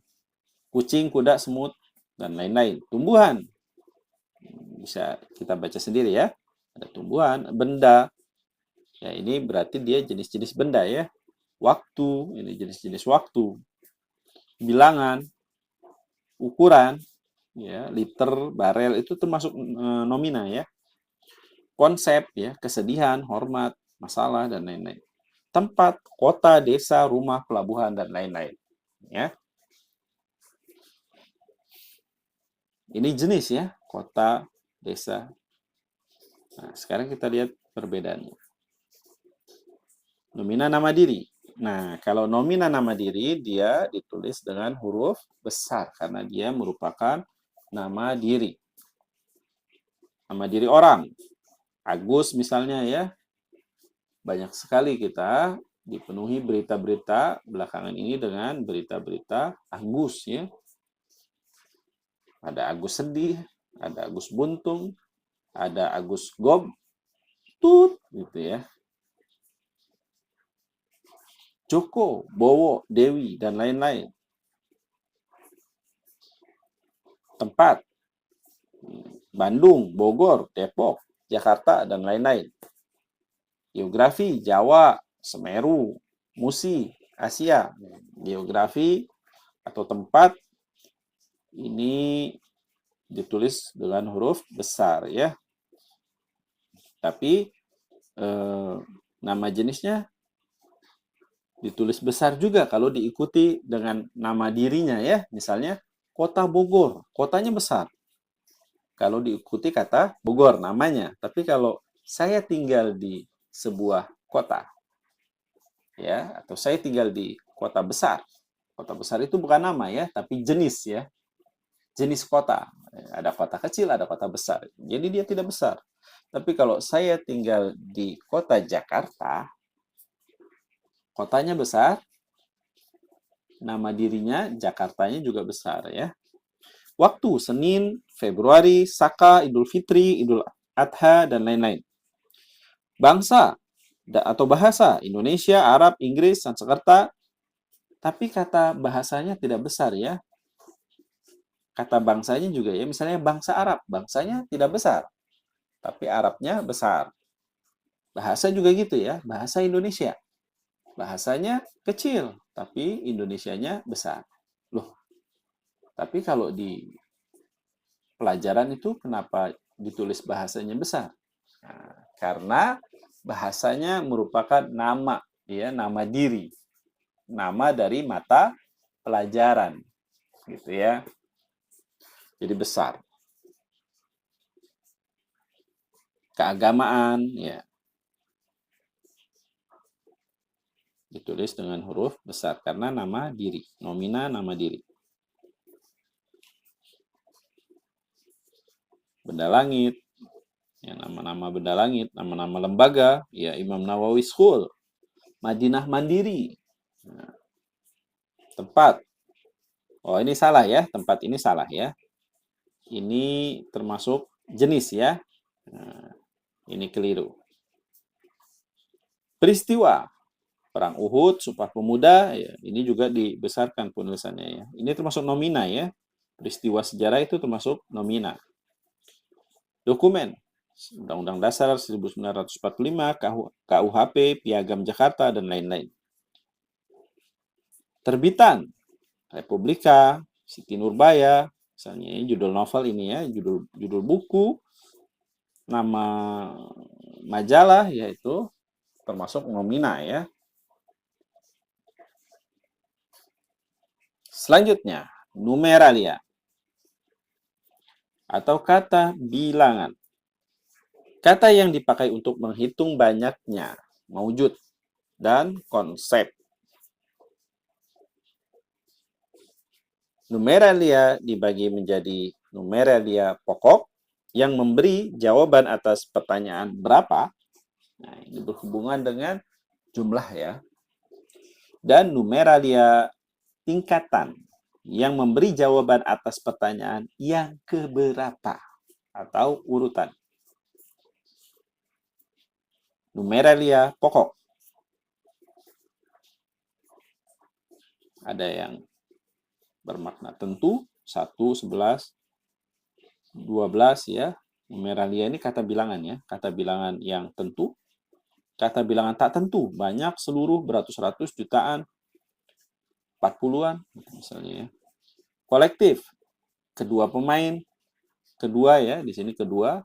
S1: kucing, kuda, semut, dan lain-lain. Tumbuhan, bisa kita baca sendiri ya. Ada tumbuhan, benda. Ya, ini berarti dia jenis-jenis benda ya. Waktu, ini jenis-jenis waktu. Bilangan, ukuran, ya, liter, barel itu termasuk nomina ya. Konsep ya, kesedihan, hormat, masalah dan lain-lain. Tempat, kota, desa, rumah, pelabuhan dan lain-lain. Ya. Ini jenis ya, kota, desa. Nah, sekarang kita lihat perbedaannya. Nomina nama diri. Nah, kalau nomina nama diri dia ditulis dengan huruf besar karena dia merupakan nama diri. Nama diri orang. Agus misalnya ya. Banyak sekali kita dipenuhi berita-berita belakangan ini dengan berita-berita Agus ya. Ada Agus sedih, ada Agus buntung, ada Agus gob, tut gitu ya. Joko, Bowo, Dewi dan lain-lain. Tempat, Bandung, Bogor, Depok, Jakarta dan lain-lain. Geografi, Jawa, Semeru, Musi, Asia. Geografi atau tempat ini ditulis dengan huruf besar ya. Tapi nama jenisnya ditulis besar juga kalau diikuti dengan nama dirinya ya. Misalnya Kota Bogor, kotanya besar. Kalau diikuti kata Bogor namanya. Tapi kalau saya tinggal di sebuah kota ya, atau saya tinggal di kota besar. Kota besar itu bukan nama ya, tapi jenis ya. Jenis kota. Ada kota kecil, ada kota besar. Jadi dia tidak besar. Tapi kalau saya tinggal di kota Jakarta, kotanya besar, nama dirinya Jakartanya juga besar ya. Waktu Senin, Februari, Saka, Idul Fitri, Idul Adha dan lain-lain. Bangsa atau bahasa Indonesia, Arab, Inggris, Sanskerta. Tapi kata bahasanya tidak besar ya. Kata bangsanya juga ya, misalnya bangsa Arab, bangsanya tidak besar. Tapi Arabnya besar. Bahasa juga gitu ya, bahasa Indonesia. Bahasanya kecil, tapi Indonesianya besar. Loh, tapi kalau di pelajaran itu kenapa ditulis bahasanya besar? Nah, karena bahasanya merupakan nama, ya, nama diri. Nama dari mata pelajaran. Gitu ya. Jadi besar. keagamaan, ya. Ditulis dengan huruf besar karena nama diri, nomina nama diri. Benda langit, ya, nama-nama benda langit, nama-nama lembaga, ya, Imam Nawawi School, Madinah Mandiri. Nah, tempat. Oh, ini salah ya, tempat ini salah ya. Ini termasuk jenis ya. Nah, ini keliru. Peristiwa. Perang Uhud, Sumpah Pemuda, ya, ini juga dibesarkan penulisannya ya. Ini termasuk nomina ya. Peristiwa sejarah itu termasuk nomina. Dokumen. Undang-Undang Dasar 1945, KUHP, Piagam Jakarta, dan lain-lain. Terbitan. Republika, Siti Nurbaya, misalnya judul novel ini ya, judul buku, nama majalah, yaitu termasuk nomina ya. Selanjutnya, numeralia atau kata bilangan. Kata yang dipakai untuk menghitung banyaknya, maujud, dan konsep. Numeralia dibagi menjadi numeralia pokok yang memberi jawaban atas pertanyaan berapa. Nah, ini berhubungan dengan jumlah ya. Dan numeralia tingkatan yang memberi jawaban atas pertanyaan yang keberapa atau urutan. Numeralia pokok. Ada yang bermakna tentu, 1, 11, 12 ya. Numeralia ini kata bilangan ya, kata bilangan yang tentu, kata bilangan tak tentu, banyak, seluruh, beratus-ratus, jutaan, 40-an misalnya ya. Kolektif, kedua pemain, kedua ya, di sini kedua,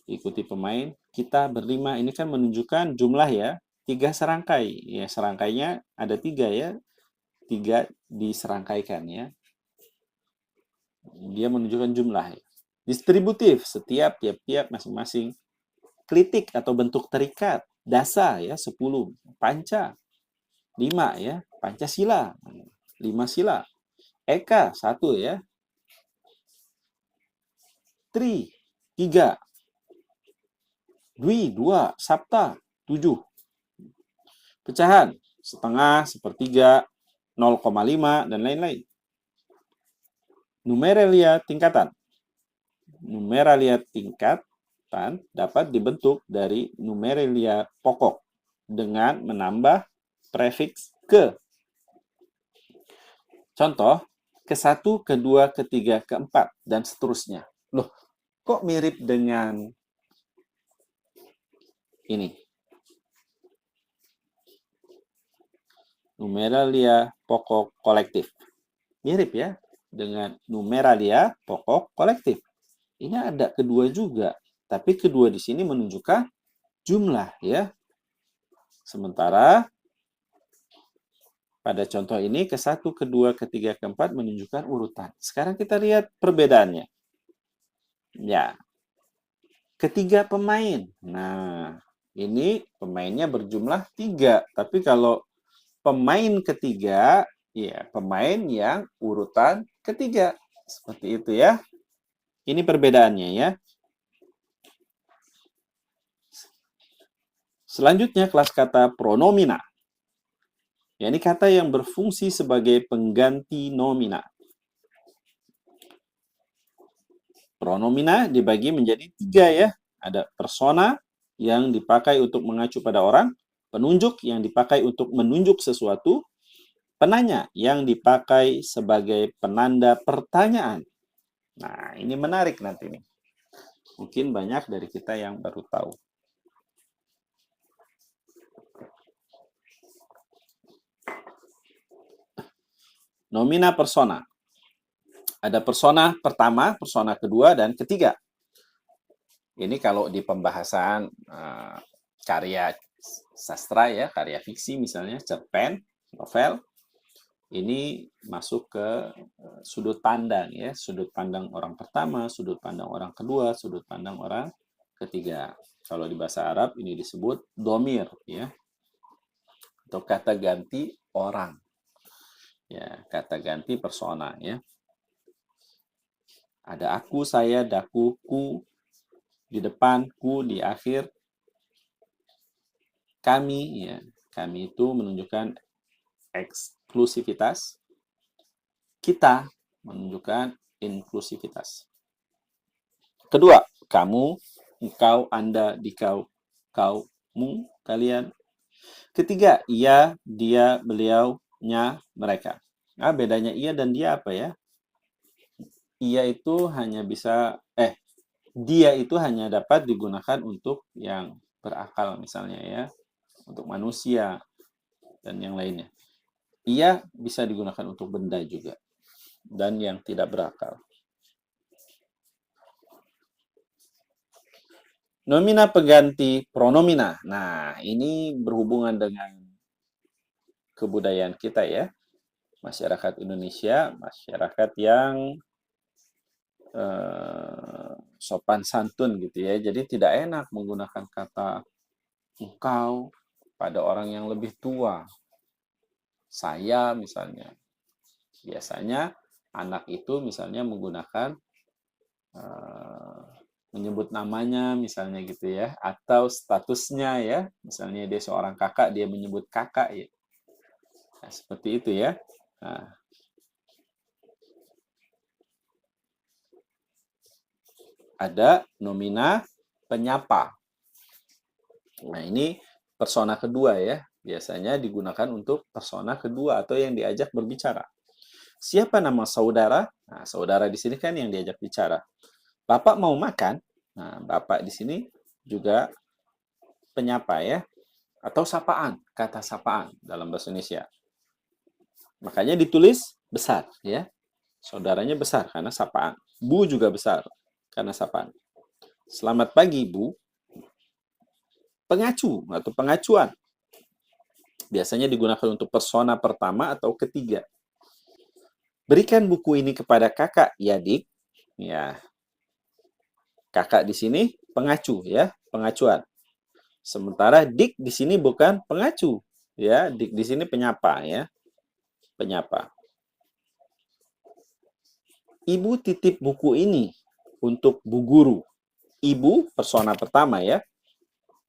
S1: ikuti pemain, kita berlima, ini kan menunjukkan jumlah ya, 3 serangkai, ya serangkainya ada 3 ya, 3 diserangkaikan ya. Dia menunjukkan jumlah ya. Distributif, setiap tiap-tiap masing-masing. Klitik atau bentuk terikat, dasa ya 10, panca 5 ya, Pancasila 5 sila. Eka 1 ya. Tri 3. Dwi 2, Sabta 7. Pecahan setengah, sepertiga, 0,5 dan lain-lain. Numeralia tingkatan. Numeralia tingkatan dapat dibentuk dari numeralia pokok dengan menambah prefiks ke. Contoh, ke-1, ke-2, ke-3, ke-4, dan seterusnya. Loh, kok mirip dengan ini? Numeralia pokok kolektif. Mirip ya dengan numeralia pokok kolektif. Ini ada kedua juga, tapi kedua di sini menunjukkan jumlah ya. Sementara pada contoh ini ke-1, ke-2, ke-3, ke-4 menunjukkan urutan. Sekarang kita lihat perbedaannya. Ya. Ketiga pemain. Nah, ini pemainnya berjumlah 3, tapi kalau pemain ketiga, ya pemain yang urutan ketiga. Seperti itu ya. Ini perbedaannya ya. Selanjutnya kelas kata pronomina. Ya, ini kata yang berfungsi sebagai pengganti nomina. Pronomina dibagi menjadi 3 ya. Ada persona yang dipakai untuk mengacu pada orang, penunjuk yang dipakai untuk menunjuk sesuatu, penanya yang dipakai sebagai penanda pertanyaan. Nah, ini menarik nanti nih. Mungkin banyak dari kita yang baru tahu. Nomina persona. Ada persona pertama, persona kedua, dan ketiga. Ini kalau di pembahasan karya sastra ya, karya fiksi misalnya, cerpen, novel, ini masuk ke sudut pandang ya, sudut pandang orang pertama, sudut pandang orang kedua, sudut pandang orang ketiga. Kalau di bahasa Arab ini disebut domir, ya, atau kata ganti orang, ya, kata ganti persona, ya. Ada aku, saya, daku, ku di depan, ku di akhir, kami, ya. Kami itu menunjukkan eksklusivitas, kita menunjukkan inklusivitas. Kedua, kamu, engkau, anda, dikau, kau, mu, kalian. Ketiga, ia, dia, beliau, nya, mereka. Nah, bedanya ia dan dia apa ya? Ia itu hanya bisa, dia itu hanya dapat digunakan untuk yang berakal misalnya ya, untuk manusia dan yang lainnya. Ia bisa digunakan untuk benda juga, dan yang tidak berakal. Nomina pengganti pronomina. Nah, ini berhubungan dengan kebudayaan kita ya. Masyarakat Indonesia, masyarakat yang sopan santun gitu ya. Jadi tidak enak menggunakan kata engkau pada orang yang lebih tua. Saya misalnya. Biasanya anak itu misalnya menggunakan menyebut namanya misalnya gitu ya, atau statusnya ya, misalnya dia seorang kakak, dia menyebut kakak ya. Nah, seperti itu ya. Nah, ada nomina penyapa. Nah, ini persona kedua ya. Biasanya digunakan untuk persona kedua atau yang diajak berbicara. Siapa nama saudara? Nah, saudara di sini kan yang diajak bicara. Bapak mau makan? Nah, bapak di sini juga penyapa ya, atau sapaan, kata sapaan dalam bahasa Indonesia. Makanya ditulis besar ya. Saudaranya besar karena sapaan. Bu juga besar karena sapaan. Selamat pagi, Bu. Pengacu atau pengacuan. Biasanya digunakan untuk persona pertama atau ketiga. Berikan buku ini kepada kakak, ya dik. Ya, kakak di sini pengacu ya, pengacuan. Sementara dik di sini bukan pengacu, ya. Dik di sini penyapa ya, penyapa. Ibu titip buku ini untuk Bu Guru. Ibu persona pertama ya.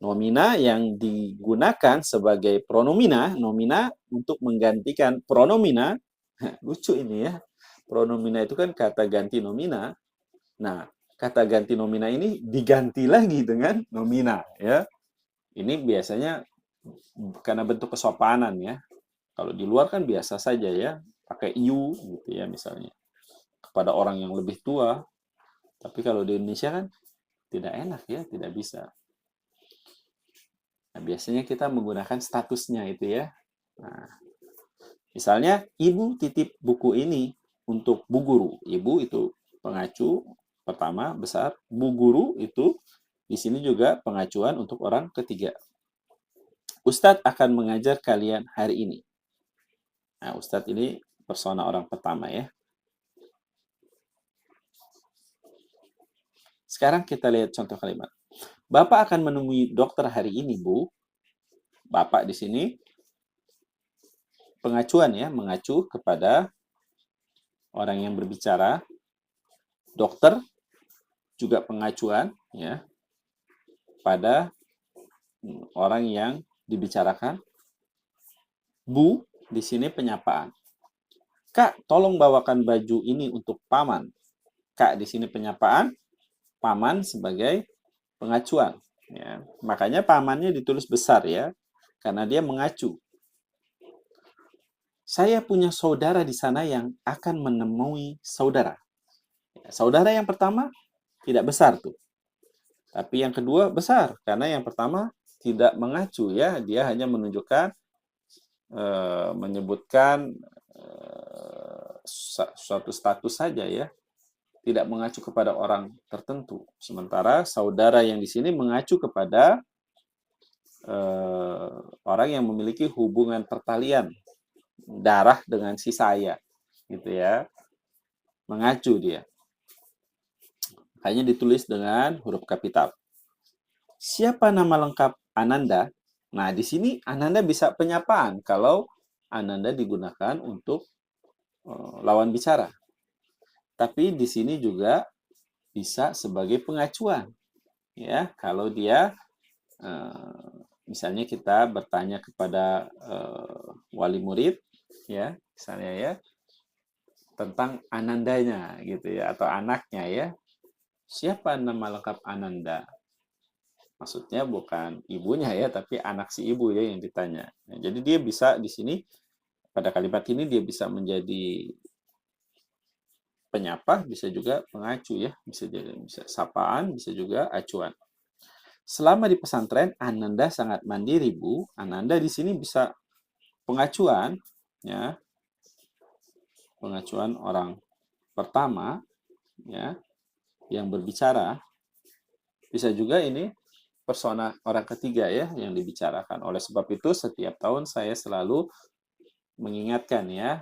S1: Nomina yang digunakan sebagai pronomina, nomina untuk menggantikan pronomina. Lucu ini ya. Pronomina itu kan kata ganti nomina. Nah, kata ganti nomina ini diganti lagi dengan nomina ya. Ini biasanya karena bentuk kesopanan ya. Kalau di luar kan biasa saja ya, pakai you gitu ya misalnya. Kepada orang yang lebih tua. Tapi kalau di Indonesia kan tidak enak ya, tidak bisa. Nah, biasanya kita menggunakan statusnya itu ya. Nah, misalnya, ibu titip buku ini untuk Bu Guru. Ibu itu pengacu pertama besar. Bu Guru itu di sini juga pengacuan untuk orang ketiga. Ustadz akan mengajar kalian hari ini. Nah, Ustadz ini persona orang pertama ya. Sekarang kita lihat contoh kalimat. Bapak akan menemui dokter hari ini, Bu. Bapak di sini pengacuan ya, mengacu kepada orang yang berbicara. Dokter juga pengacuan ya pada orang yang dibicarakan. Bu di sini penyapaan. Kak, tolong bawakan baju ini untuk paman. Kak di sini penyapaan, paman sebagai pengacuan. Ya. Makanya pamannya ditulis besar ya, karena dia mengacu. Saya punya saudara di sana yang akan menemui saudara. Ya, saudara yang pertama tidak besar tuh. Tapi yang kedua besar, karena yang pertama tidak mengacu ya, dia hanya menunjukkan, menyebutkan suatu status saja ya, tidak mengacu kepada orang tertentu. Sementara saudara yang di sini mengacu kepada orang yang memiliki hubungan pertalian darah dengan si saya, gitu ya, mengacu dia. Hanya ditulis dengan huruf kapital. Siapa nama lengkap Ananda? Nah, di sini Ananda bisa penyapaan kalau Ananda digunakan untuk lawan bicara. Tapi di sini juga bisa sebagai pengacuan. Ya, kalau dia misalnya kita bertanya kepada wali murid, ya, misalnya ya, tentang Anandanya gitu ya, atau anaknya ya. Siapa nama lengkap Ananda? Maksudnya bukan ibunya ya, tapi anak si ibu ya yang ditanya. Nah, jadi dia bisa di sini pada kalimat ini dia bisa menjadi penyapa, bisa juga pengacu ya, bisa jadi bisa sapaan, bisa juga acuan. Selama di pesantren, Ananda sangat mandiri, Bu. Ananda di sini bisa pengacuan, ya, pengacuan orang pertama, ya, yang berbicara. Bisa juga ini persona orang ketiga ya yang dibicarakan. Oleh sebab itu, setiap tahun saya selalu mengingatkan ya,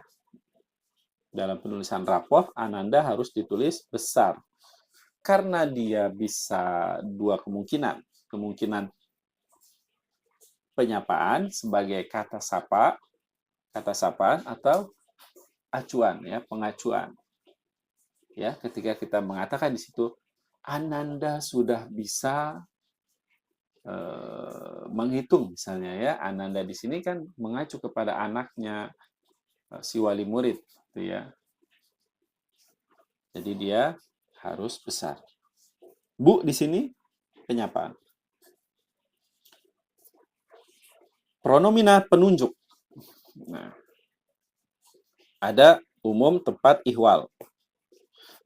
S1: dalam penulisan rapor, Ananda harus ditulis besar. Karena dia bisa dua kemungkinan. Kemungkinan penyapaan sebagai kata sapaan atau acuan ya, pengacuan. Ya, ketika kita mengatakan di situ Ananda sudah bisa menghitung misalnya ya, Ananda di sini kan mengacu kepada anaknya si wali murid gitu ya. Jadi dia harus besar. Bu di sini penyapaan. Pronomina penunjuk. Nah, ada umum tempat ihwal.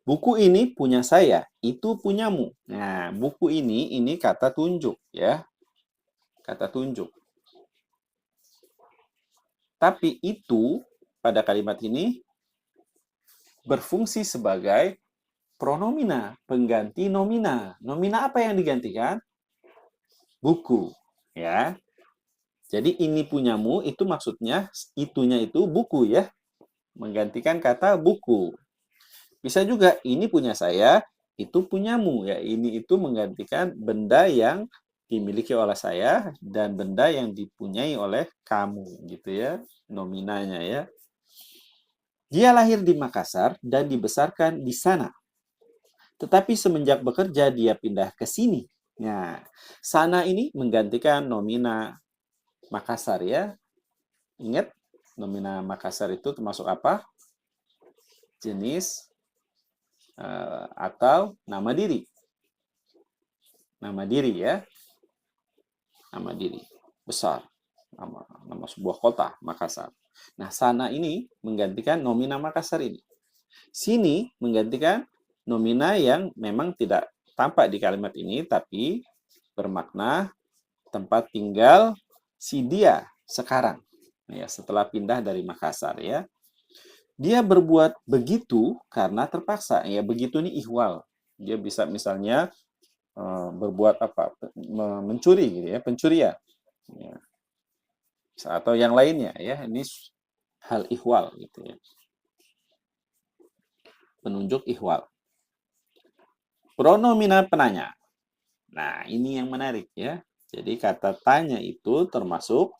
S1: Buku ini punya saya, itu punyamu. Nah, buku ini kata tunjuk ya. Kata tunjuk. Tapi itu pada kalimat ini berfungsi sebagai pronomina, pengganti nomina. Nomina apa yang digantikan? Buku, ya. Jadi ini punyamu itu maksudnya itunya itu buku ya. Menggantikan kata buku. Bisa juga ini punya saya, itu punyamu ya. Ini itu menggantikan benda yang dimiliki oleh saya dan benda yang dipunyai oleh kamu gitu ya. Nominanya ya. Dia lahir di Makassar dan dibesarkan di sana. Tetapi semenjak bekerja dia pindah ke sini. Nah, sana ini menggantikan nomina Makassar ya. Ingat, nomina Makassar itu termasuk apa? Jenis atau nama diri. Nama diri ya. Nama diri. Besar. Nama sebuah kota, Makassar. Nah, sana ini menggantikan nomina Makassar ini. Sini menggantikan nomina yang memang tidak tampak di kalimat ini, tapi bermakna tempat tinggal si dia sekarang. Ya, setelah pindah dari Makassar ya. Dia berbuat begitu karena terpaksa. Ya, begitu ini ihwal. Dia bisa misalnya berbuat apa? Mencuri gitu ya, pencurian. Ya. Atau yang lainnya ya. Ini hal ihwal gitu ya. Penunjuk ihwal. Pronomina penanya. Nah, ini yang menarik ya. Jadi kata tanya itu termasuk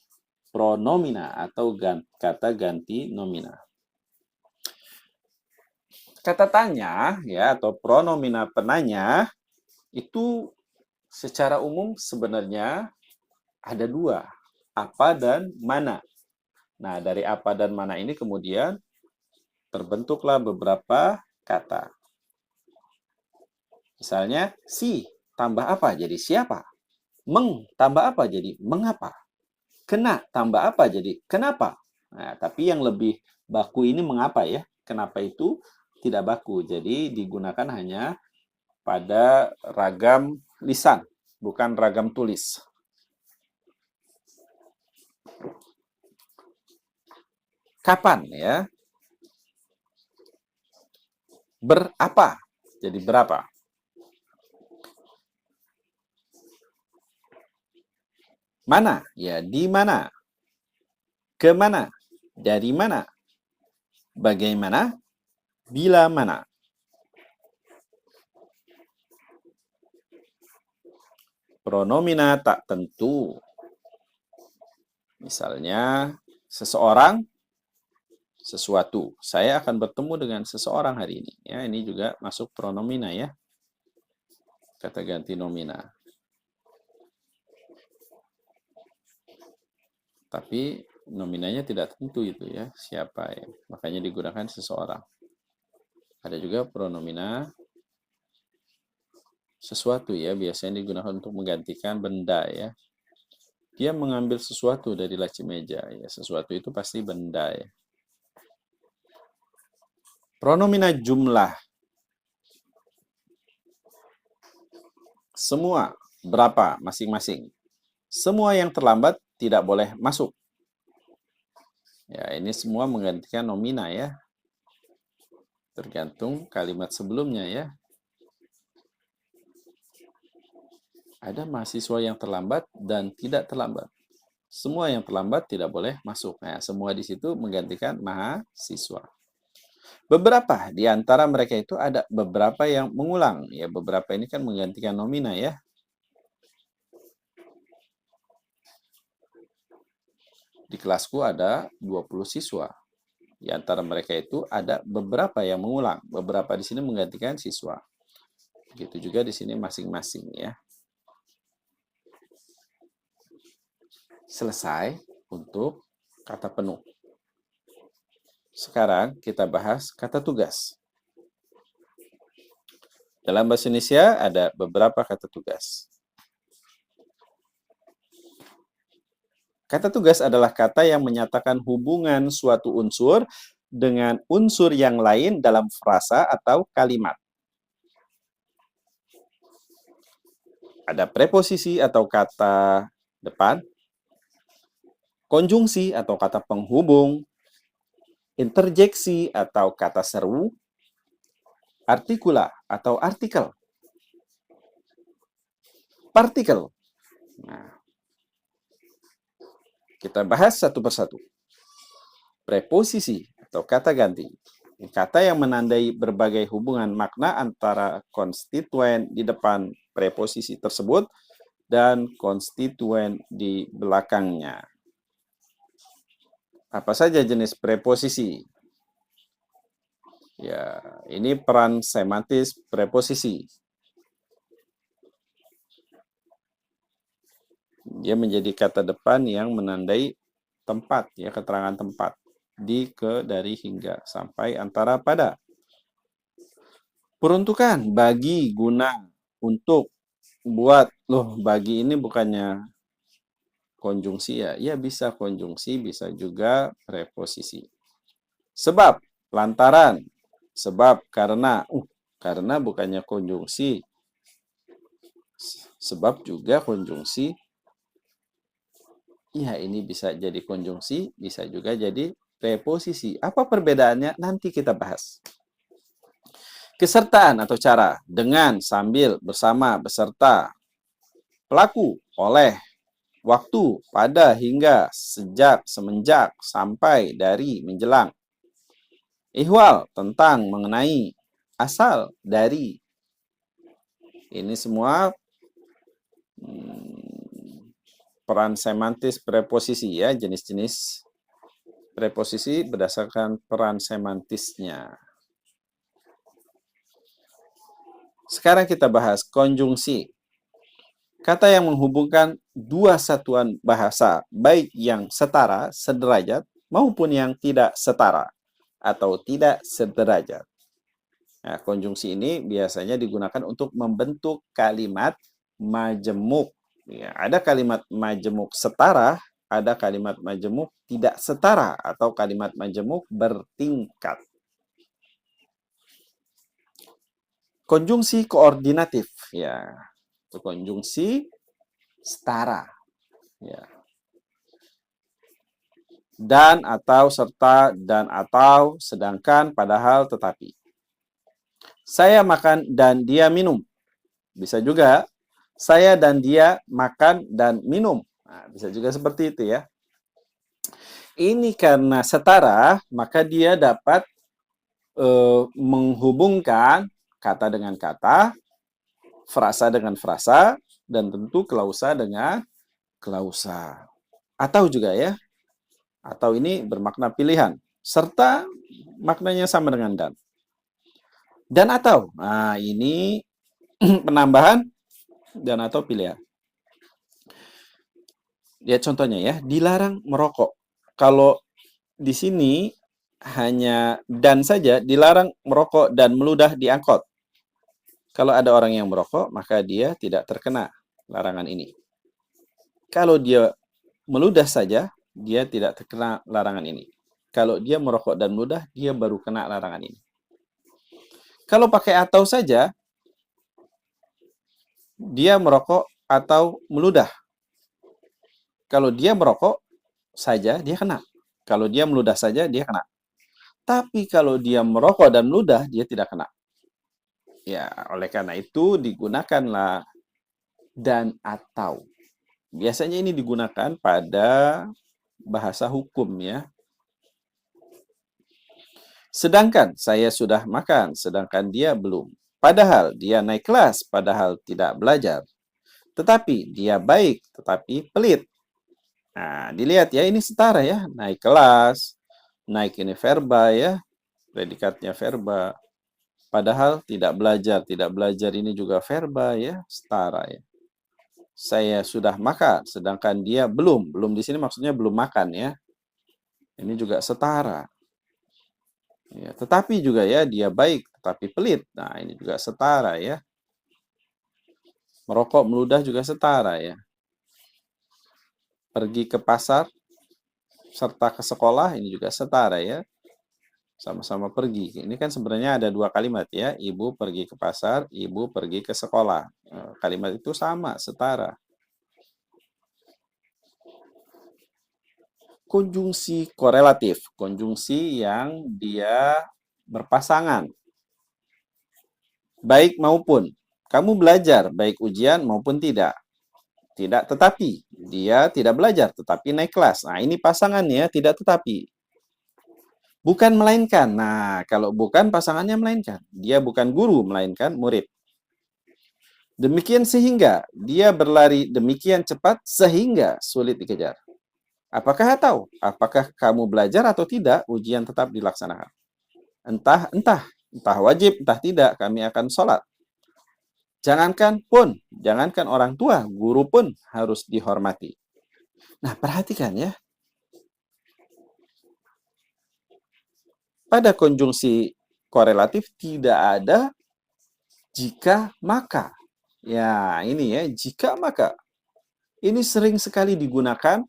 S1: pronomina atau kata ganti nomina. Kata tanya ya atau pronomina penanya itu secara umum sebenarnya ada dua, apa dan mana. Nah, dari apa dan mana ini kemudian terbentuklah beberapa kata. Misalnya, si tambah apa jadi siapa? Meng tambah apa jadi mengapa? Kena tambah apa jadi kenapa? Nah, tapi yang lebih baku ini mengapa ya? Kenapa itu tidak baku. Jadi digunakan hanya pada ragam lisan, bukan ragam tulis. Kapan ya? Berapa? Jadi berapa? Mana? Ya, di mana? Kemana? Dari mana? Bagaimana? Bila mana? pronomina tak tentu. Misalnya, seseorang, sesuatu. Saya akan bertemu dengan seseorang hari ini. Ya, ini juga masuk pronomina ya. Kata ganti nomina. Tapi nominanya tidak tentu itu ya, siapa ya. Makanya digunakan seseorang. Ada juga pronomina sesuatu ya, biasanya digunakan untuk menggantikan benda ya. Dia mengambil sesuatu dari laci meja ya, sesuatu itu pasti benda ya. Pronomina jumlah. Semua, berapa masing-masing. Semua yang terlambat tidak boleh masuk. Ya, ini semua menggantikan nomina ya. Tergantung kalimat sebelumnya ya. Ada mahasiswa yang terlambat dan tidak terlambat. Semua yang terlambat tidak boleh masuk. Nah, semua di situ menggantikan mahasiswa. Beberapa di antara mereka itu ada beberapa yang mengulang. Ya, beberapa ini kan menggantikan nomina ya. Di kelasku ada 20 siswa. Di antara mereka itu ada beberapa yang mengulang. Beberapa di sini menggantikan siswa. Begitu juga di sini masing-masing ya. Selesai untuk kata penuh. Sekarang kita bahas kata tugas. Dalam bahasa Indonesia ada beberapa kata tugas. Kata tugas adalah kata yang menyatakan hubungan suatu unsur dengan unsur yang lain dalam frasa atau kalimat. Ada preposisi atau kata depan, konjungsi atau kata penghubung, interjeksi atau kata seru, artikula atau artikel, partikel. Nah, kita bahas satu persatu. Preposisi atau kata ganti. Kata yang menandai berbagai hubungan makna antara konstituen di depan preposisi tersebut dan konstituen di belakangnya. Apa saja jenis preposisi? Ya, ini peran semantis preposisi. Dia menjadi kata depan yang menandai tempat, ya, keterangan tempat. Di, ke, dari, hingga, sampai, antara, pada. Peruntukan, bagi, guna, untuk, buat. Loh, bagi ini bukannya konjungsi ya? Ya, bisa konjungsi, bisa juga preposisi. Sebab, lantaran, sebab, karena. Karena bukannya konjungsi. Sebab juga konjungsi. Ya, ini bisa jadi konjungsi, bisa juga jadi preposisi. Apa perbedaannya? Nanti kita bahas. Kesertaan atau cara. Dengan, sambil, bersama, beserta. Pelaku, oleh. Waktu, pada, hingga, sejak, semenjak, sampai, dari, menjelang. Ihwal, tentang, mengenai. Asal, dari. Ini semua peran semantis preposisi ya, jenis-jenis preposisi berdasarkan peran semantisnya. Sekarang kita bahas konjungsi. Kata yang menghubungkan dua satuan bahasa, baik yang setara, sederajat, maupun yang tidak setara atau tidak sederajat. Nah, konjungsi ini biasanya digunakan untuk membentuk kalimat majemuk. Ya, ada kalimat majemuk setara, ada kalimat majemuk tidak setara, atau kalimat majemuk bertingkat. Konjungsi koordinatif, ya, itu konjungsi setara, ya. Dan, atau, serta, dan, atau, sedangkan, padahal, tetapi. Saya makan dan dia minum. Bisa juga saya dan dia makan dan minum. Nah, bisa juga seperti itu ya. Ini karena setara, maka dia dapat menghubungkan kata dengan kata, frasa dengan frasa, dan tentu klausa dengan klausa. Atau juga ya, atau ini bermakna pilihan, serta maknanya sama dengan dan. Dan atau, nah ini penambahan dan atau pilihan. Lihat contohnya ya, dilarang merokok. Kalau di sini hanya dan saja, dilarang merokok dan meludah di angkot. Kalau ada orang yang merokok, maka dia tidak terkena larangan ini. Kalau dia meludah saja, dia tidak terkena larangan ini. Kalau dia merokok dan meludah, dia baru kena larangan ini. Kalau pakai atau saja, dia merokok atau meludah. Kalau dia merokok saja, dia kena. Kalau dia meludah saja, dia kena. Tapi kalau dia merokok dan meludah, dia tidak kena. Ya, oleh karena itu digunakanlah dan atau. Biasanya ini digunakan pada bahasa hukum ya. Sedangkan saya sudah makan, sedangkan dia belum. Padahal dia naik kelas, padahal tidak belajar. Tetapi dia baik, tetapi pelit. Nah, dilihat ya, ini setara ya. Naik kelas, naik ini verba ya. Predikatnya verba. Padahal tidak belajar ini juga verba ya, setara ya. Saya sudah makan, sedangkan dia belum. Belum di sini maksudnya belum makan ya. Ini juga setara. Ya, tetapi juga ya dia baik, tetapi pelit. Nah, ini juga setara ya. Merokok, meludah juga setara ya. Pergi ke pasar serta ke sekolah ini juga setara ya. Sama-sama pergi. Ini kan sebenarnya ada dua kalimat ya. Ibu pergi ke pasar, ibu pergi ke sekolah. Kalimat itu sama, setara. Konjungsi korelatif, konjungsi yang dia berpasangan. Baik maupun. Kamu belajar, baik ujian maupun tidak. Tidak tetapi. Dia tidak belajar, tetapi naik kelas. Nah, ini pasangannya tidak tetapi. Bukan melainkan. Nah, kalau bukan pasangannya melainkan. Dia bukan guru, melainkan murid. Demikian sehingga dia berlari demikian cepat sehingga sulit dikejar. Apakah atau? Apakah kamu belajar atau tidak, ujian tetap dilaksanakan. Entah wajib, entah tidak, kami akan sholat. Jangankan orang tua, guru pun harus dihormati. Nah, perhatikan ya. Pada konjungsi korelatif tidak ada jika maka. Ya, ini ya, jika maka. Ini sering sekali digunakan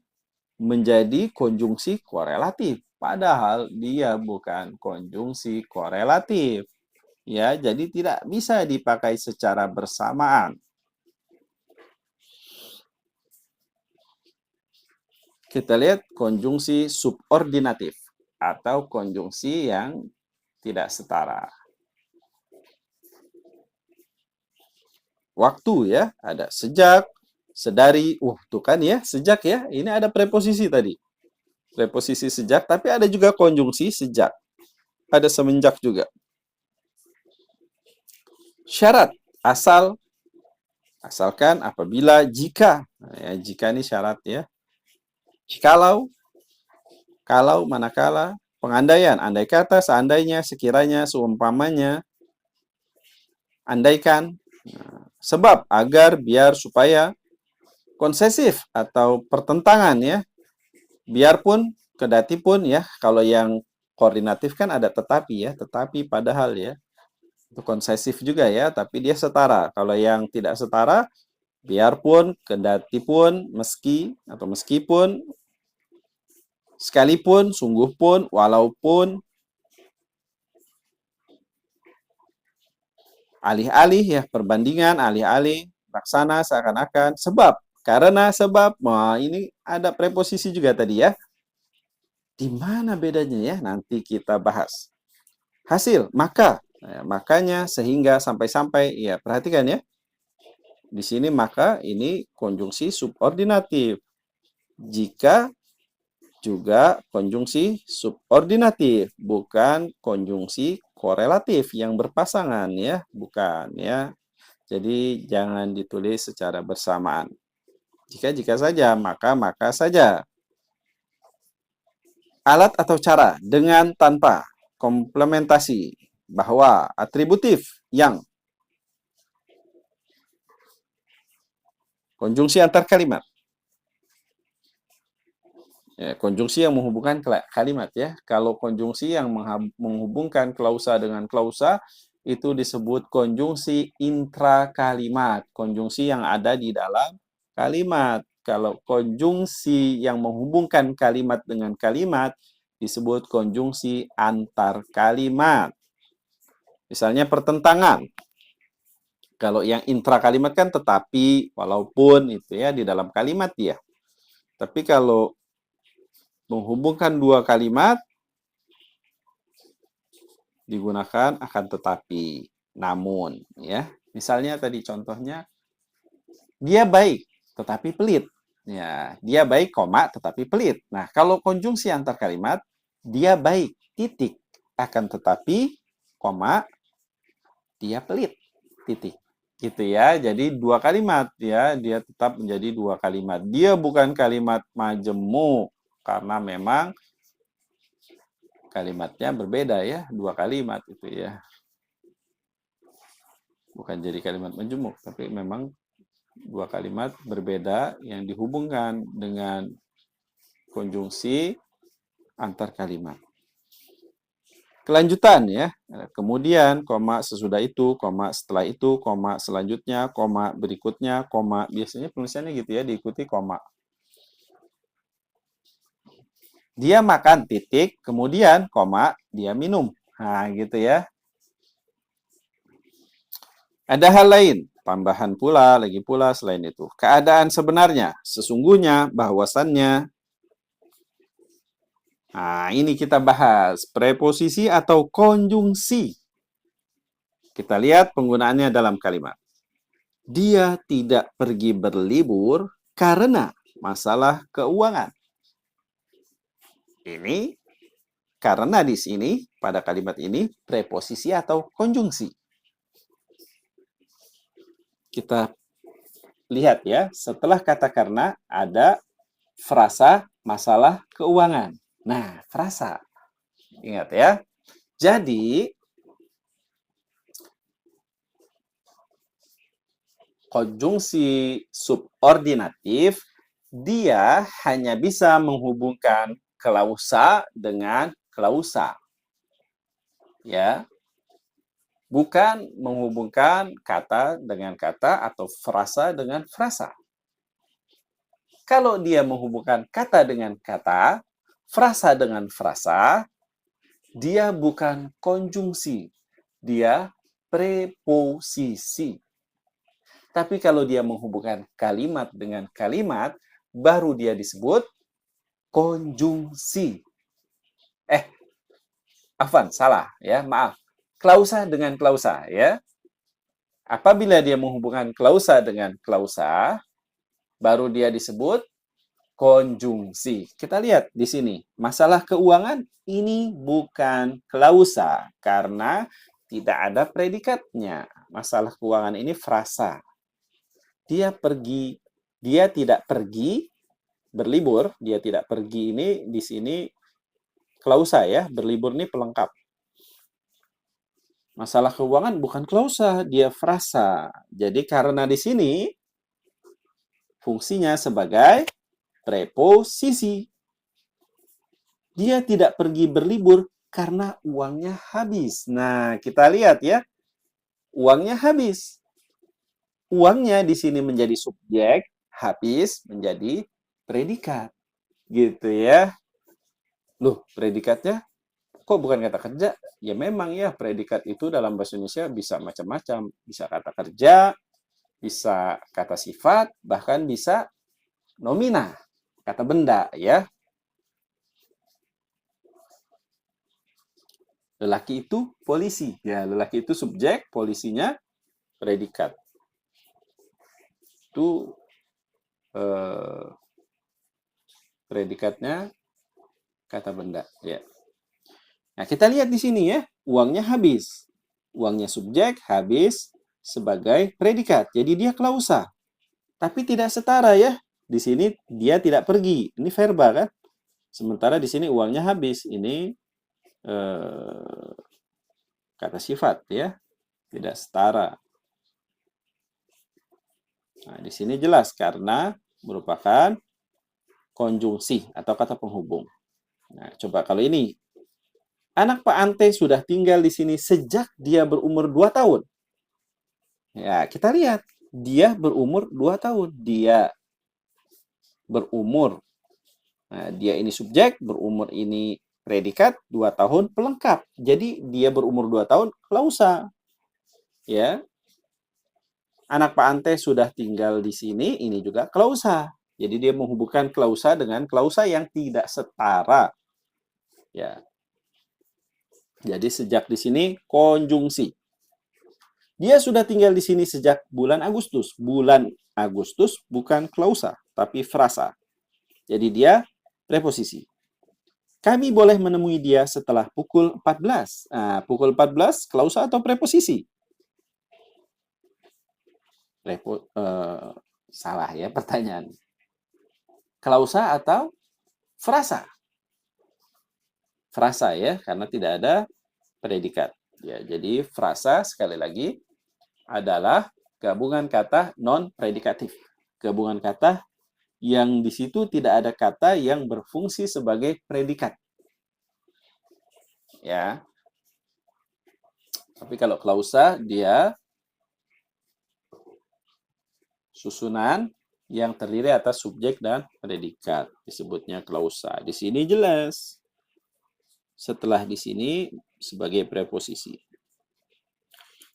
S1: menjadi konjungsi korelatif. Padahal dia bukan konjungsi korelatif. Ya, jadi tidak bisa dipakai secara bersamaan. Kita lihat konjungsi subordinatif atau konjungsi yang tidak setara. Waktu ya, ada sejak, sedari. Tuh kan ya, sejak ya. Ini ada preposisi tadi. Preposisi sejak, tapi ada juga konjungsi sejak. Ada semenjak juga. Syarat, asalkan, apabila, jika. Nah, ya, jika ini syarat ya. Jikalau, kalau, manakala, pengandaian, andai kata, seandainya, sekiranya, seumpamanya, andaikan, sebab, agar, biar, supaya, konsesif atau pertentangan ya, biarpun, kedatipun ya, kalau yang koordinatif kan ada tetapi ya, tetapi padahal ya, itu konsesif juga ya, tapi dia setara. Kalau yang tidak setara, biarpun, kedatipun, meski atau meskipun, sekalipun, sungguh pun, walaupun, alih-alih ya, perbandingan, alih-alih, laksana, seakan-akan, sebab, karena, sebab. Nah, ini ada preposisi juga tadi ya. Di mana bedanya ya? Nanti kita bahas. Hasil, maka. Nah, makanya, sehingga, sampai-sampai. Ya, perhatikan ya. Di sini maka ini konjungsi subordinatif. Jika juga konjungsi subordinatif, bukan konjungsi korelatif yang berpasangan ya, bukan ya. Jadi jangan ditulis secara bersamaan. Jika saja, maka saja. Alat atau cara dengan tanpa komplementasi bahwa atributif yang konjungsi antar kalimat. Ya, konjungsi yang menghubungkan kalimat ya. Kalau konjungsi yang menghubungkan klausa dengan klausa itu disebut konjungsi intrakalimat, konjungsi yang ada di dalam kalimat. Kalau konjungsi yang menghubungkan kalimat dengan kalimat disebut konjungsi antar kalimat. Misalnya pertentangan. Kalau yang intrakalimat kan tetapi, walaupun itu ya di dalam kalimat ya. Tapi kalau menghubungkan dua kalimat digunakan akan tetapi, namun ya. Misalnya tadi contohnya dia baik tetapi pelit. Ya, dia baik koma tetapi pelit. Nah, kalau konjungsi antar kalimat dia baik titik akan tetapi koma dia pelit titik. Gitu ya. Jadi dua kalimat ya, dia tetap menjadi dua kalimat. Dia bukan kalimat majemuk karena memang kalimatnya berbeda ya, dua kalimat itu ya. Bukan jadi kalimat majemuk, tapi memang dua kalimat berbeda yang dihubungkan dengan konjungsi antar kalimat. Kelanjutan ya. Kemudian koma sesudah itu, koma setelah itu, koma selanjutnya, koma berikutnya, koma biasanya penulisannya gitu ya, diikuti koma. Dia makan titik, kemudian koma, dia minum. Nah, gitu ya. Ada hal lain, tambahan pula, lagi pula selain itu. Keadaan sebenarnya, sesungguhnya, bahwasannya. Nah, ini kita bahas. Preposisi atau konjungsi. Kita lihat penggunaannya dalam kalimat. Dia tidak pergi berlibur karena masalah keuangan. Ini karena di sini, pada kalimat ini, preposisi atau konjungsi. Kita lihat ya, setelah kata karena ada frasa masalah keuangan. Nah, frasa. Ingat ya. Jadi, konjungsi subordinatif, dia hanya bisa menghubungkan klausa dengan klausa. Ya. Bukan menghubungkan kata dengan kata atau frasa dengan frasa. Kalau dia menghubungkan kata dengan kata, frasa dengan frasa, dia bukan konjungsi, dia preposisi. Tapi kalau dia menghubungkan kalimat dengan kalimat, baru dia disebut konjungsi. Salah ya, maaf. Klausa dengan klausa ya. Apabila dia menghubungkan klausa dengan klausa, baru dia disebut konjungsi. Kita lihat di sini, masalah keuangan ini bukan klausa karena tidak ada predikatnya. Masalah keuangan ini frasa. Dia tidak pergi berlibur, dia tidak pergi ini di sini klausa ya, berlibur ini pelengkap. Masalah keuangan bukan klausa, dia frasa. Jadi karena di sini fungsinya sebagai preposisi. Dia tidak pergi berlibur karena uangnya habis. Nah, kita lihat ya. Uangnya habis. Uangnya di sini menjadi subjek, habis menjadi predikat. Gitu ya. Loh, predikatnya kok bukan kata kerja? Ya memang ya, predikat itu dalam bahasa Indonesia bisa macam-macam. Bisa kata kerja, bisa kata sifat, bahkan bisa nomina, kata benda ya. Lelaki itu polisi. Ya, lelaki itu subjek, polisinya predikat. Itu predikatnya kata benda ya. Nah, kita lihat di sini ya, uangnya habis. Uangnya subjek habis, sebagai predikat. Jadi dia klausa. Tapi tidak setara ya. Di sini dia tidak pergi. Ini verba kan? Sementara di sini uangnya habis. Ini kata sifat ya. Tidak setara. Nah, di sini jelas karena merupakan konjungsi atau kata penghubung. Nah, coba kalau ini. Anak Pak Ante sudah tinggal di sini sejak dia berumur 2 tahun. Ya, kita lihat. Dia berumur 2 tahun. Dia berumur. Nah, dia ini subjek, berumur ini predikat, 2 tahun pelengkap. Jadi, dia berumur 2 tahun, klausa. Ya. Anak Pak Ante sudah tinggal di sini, ini juga klausa. Jadi, dia menghubungkan klausa dengan klausa yang tidak setara. Ya. Jadi, sejak di sini, konjungsi. Dia sudah tinggal di sini sejak bulan Agustus. Bulan Agustus bukan klausa, tapi frasa. Jadi dia preposisi. Kami boleh menemui dia setelah pukul 14. Nah, pukul 14 klausa atau preposisi? Salah ya pertanyaan. Klausa atau frasa? Frasa ya, karena tidak ada predikat. Ya, jadi frasa sekali lagi adalah gabungan kata non-predikatif. Gabungan kata yang di situ tidak ada kata yang berfungsi sebagai predikat. Ya. Tapi kalau klausa dia susunan yang terdiri atas subjek dan predikat, disebutnya klausa. Di sini jelas. Setelah di sini sebagai preposisi.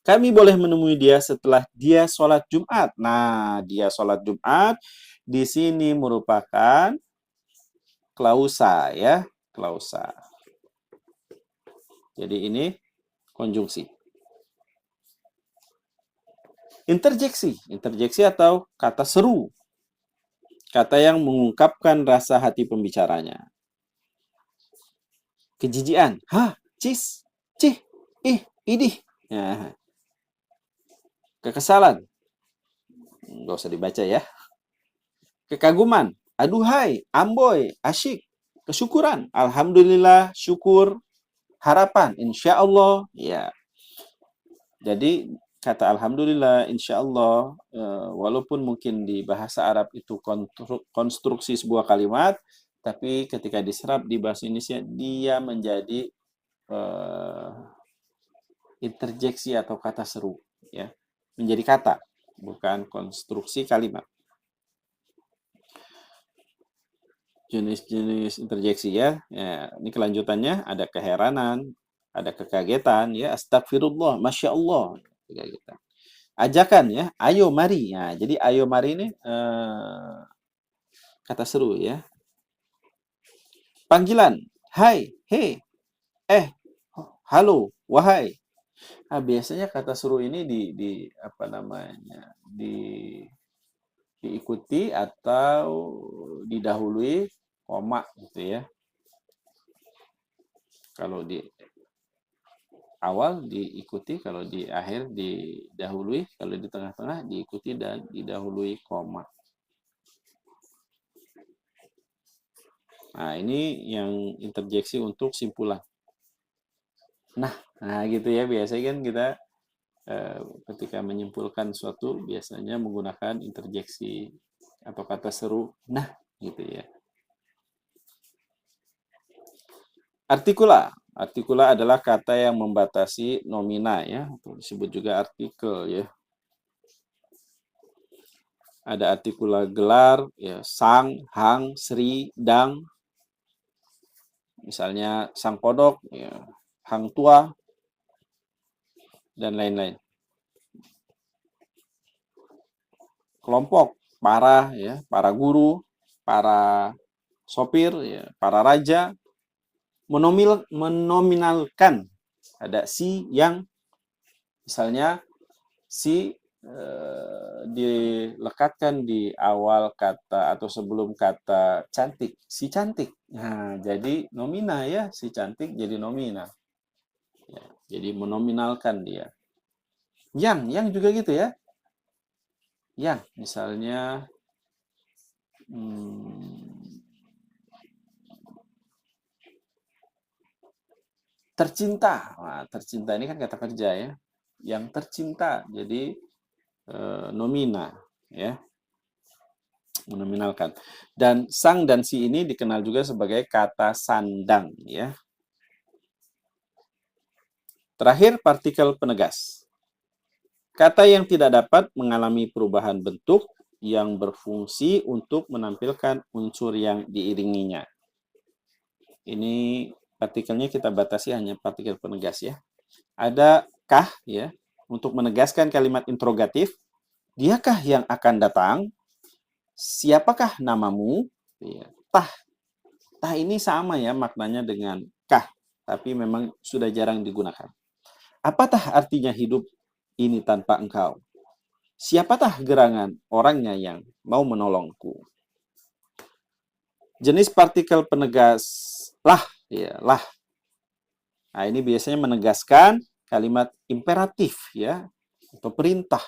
S1: Kami boleh menemui dia setelah dia sholat Jumat. Nah, dia sholat Jumat di sini merupakan klausa ya, klausa. Jadi ini konjungsi. Interjeksi. Interjeksi atau kata seru. Kata yang mengungkapkan rasa hati pembicaranya. Kejijian. Hah, cis, cih, ih, idih. Nah. Kekesalan. Nggak usah dibaca ya. Kekaguman. Aduhai, amboy, asyik. Kesyukuran. Alhamdulillah, syukur. Harapan. Insya Allah. Ya. Jadi kata alhamdulillah, insya Allah, walaupun mungkin di bahasa Arab itu konstruksi sebuah kalimat, tapi ketika diserap di bahasa Indonesia, dia menjadi interjeksi atau kata seru. Ya. Menjadi kata, bukan konstruksi kalimat. Jenis-jenis interjeksi ya. Ya. Ini kelanjutannya, ada keheranan, ada kekagetan, ya astagfirullah, masya Allah. Ajakan ya, ayo mari. Nah, jadi ayo mari ini kata seru ya. Panggilan, hai, hei, halo, wahai. Nah, biasanya kata seru ini diikuti atau didahului koma gitu ya. Kalau di awal diikuti, kalau di akhir didahului, kalau di tengah-tengah diikuti dan didahului koma. Nah, ini yang interjeksi untuk simpulan. Nah gitu ya, biasanya kan kita ketika menyimpulkan suatu biasanya menggunakan interjeksi atau kata seru nah gitu ya. Artikula. Artikula adalah kata yang membatasi nomina ya, atau disebut juga artikel ya. Ada artikula gelar ya, sang, hang, sri, dang. Misalnya sang kodok ya, hang tua dan lain-lain. Kelompok, para ya, para guru, para sopir ya, para raja. Menominalkan, ada si yang misalnya si dilekatkan di awal kata atau sebelum kata cantik, si cantik. Nah, jadi nomina ya, si cantik jadi nomina. Ya, jadi menominalkan dia. Yang juga gitu ya. Yang, misalnya tercinta. Nah, tercinta ini kan kata kerja ya. Yang tercinta, jadi nomina ya, menominalkan. Dan sang dan si ini dikenal juga sebagai kata sandang ya. Terakhir, partikel penegas. Kata yang tidak dapat mengalami perubahan bentuk yang berfungsi untuk menampilkan unsur yang diiringinya. Ini partikelnya kita batasi hanya partikel penegas ya. Ada kah ya, untuk menegaskan kalimat interrogatif, diakah yang akan datang? Siapakah namamu? Ya. Tah ini sama ya maknanya dengan kah, tapi memang sudah jarang digunakan. Apatah artinya hidup ini tanpa engkau? Siapatah gerangan orangnya yang mau menolongku? Jenis partikel penegas lah, ya, lah. Nah, ini biasanya menegaskan kalimat imperatif ya, atau perintah,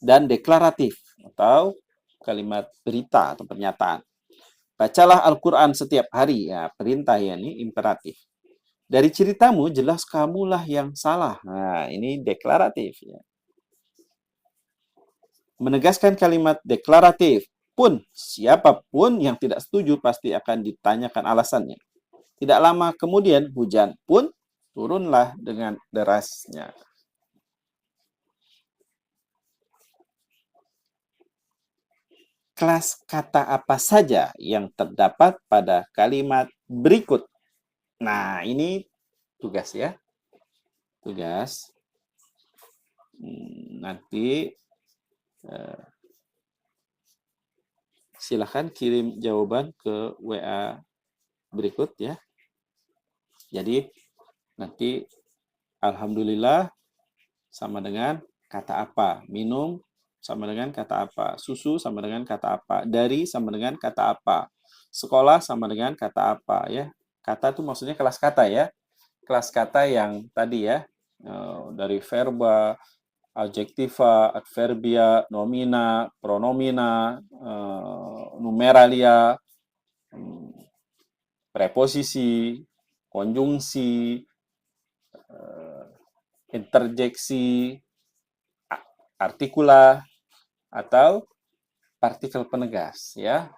S1: dan deklaratif atau kalimat berita atau pernyataan. Bacalah Al-Quran setiap hari, ya perintah ya, ini imperatif. Dari ceritamu jelas kamulah yang salah. Nah, ini deklaratif ya. Menegaskan kalimat deklaratif pun siapapun yang tidak setuju pasti akan ditanyakan alasannya. Tidak lama kemudian hujan pun turunlah dengan derasnya. Kelas kata apa saja yang terdapat pada kalimat berikut? Nah, ini tugas ya. Tugas. Nanti silahkan kirim jawaban ke WA berikut ya. Jadi nanti alhamdulillah sama dengan kata apa, minum sama dengan kata apa, susu sama dengan kata apa, dari sama dengan kata apa, sekolah sama dengan kata apa ya. Kata itu maksudnya kelas kata ya. Kelas kata yang tadi ya, dari verba, adjektiva, adverbia, nomina, pronomina, numeralia, preposisi, konjungsi, interjeksi, artikula, atau partikel penegas ya.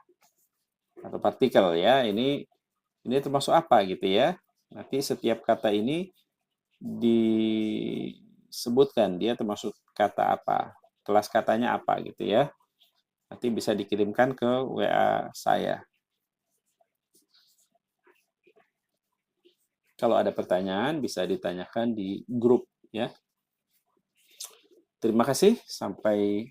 S1: Atau partikel ya. Ini termasuk apa gitu ya. Nanti setiap kata ini disebutkan dia termasuk kata apa, kelas katanya apa gitu ya. Nanti bisa dikirimkan ke WA saya. Kalau ada pertanyaan bisa ditanyakan di grup ya. Terima kasih, sampai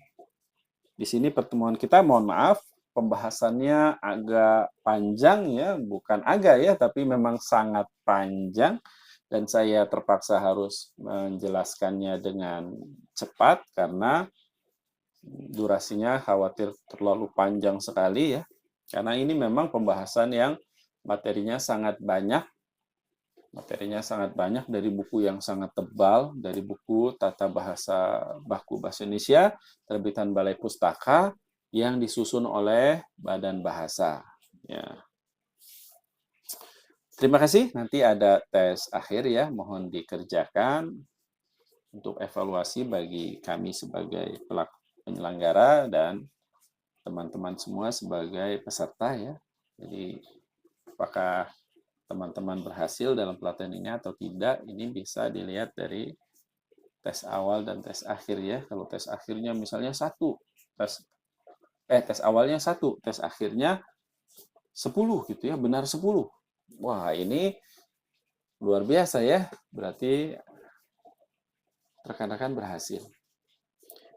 S1: di sini pertemuan kita. Mohon maaf pembahasannya agak panjang ya, bukan agak ya, tapi memang sangat panjang. Dan saya terpaksa harus menjelaskannya dengan cepat karena durasinya khawatir terlalu panjang sekali ya. Karena ini memang pembahasan yang materinya sangat banyak. Materinya sangat banyak dari buku yang sangat tebal, dari buku Tata Bahasa Baku Bahasa Indonesia, terbitan Balai Pustaka, yang disusun oleh Badan Bahasa. Ya. Terima kasih. Nanti ada tes akhir ya, mohon dikerjakan untuk evaluasi bagi kami sebagai pelaku penyelenggara dan teman-teman semua sebagai peserta ya. Jadi apakah teman-teman berhasil dalam pelatihan ini atau tidak, ini bisa dilihat dari tes awal dan tes akhir ya. Kalau tes akhirnya misalnya 1, tes awalnya 1, tes akhirnya 10 gitu ya, benar 10. Wah, ini luar biasa ya. Berarti rekan-rekan berhasil.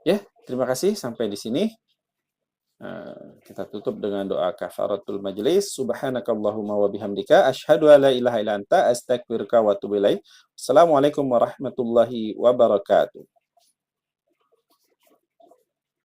S1: Ya, terima kasih sampai di sini. Kita tutup dengan doa kafaratul majlis. Subhanakallahumma wa bihamdika asyhadu an la ilaha illa anta astaghfiruka wa atubu ilaik. Assalamualaikum warahmatullahi wabarakatuh.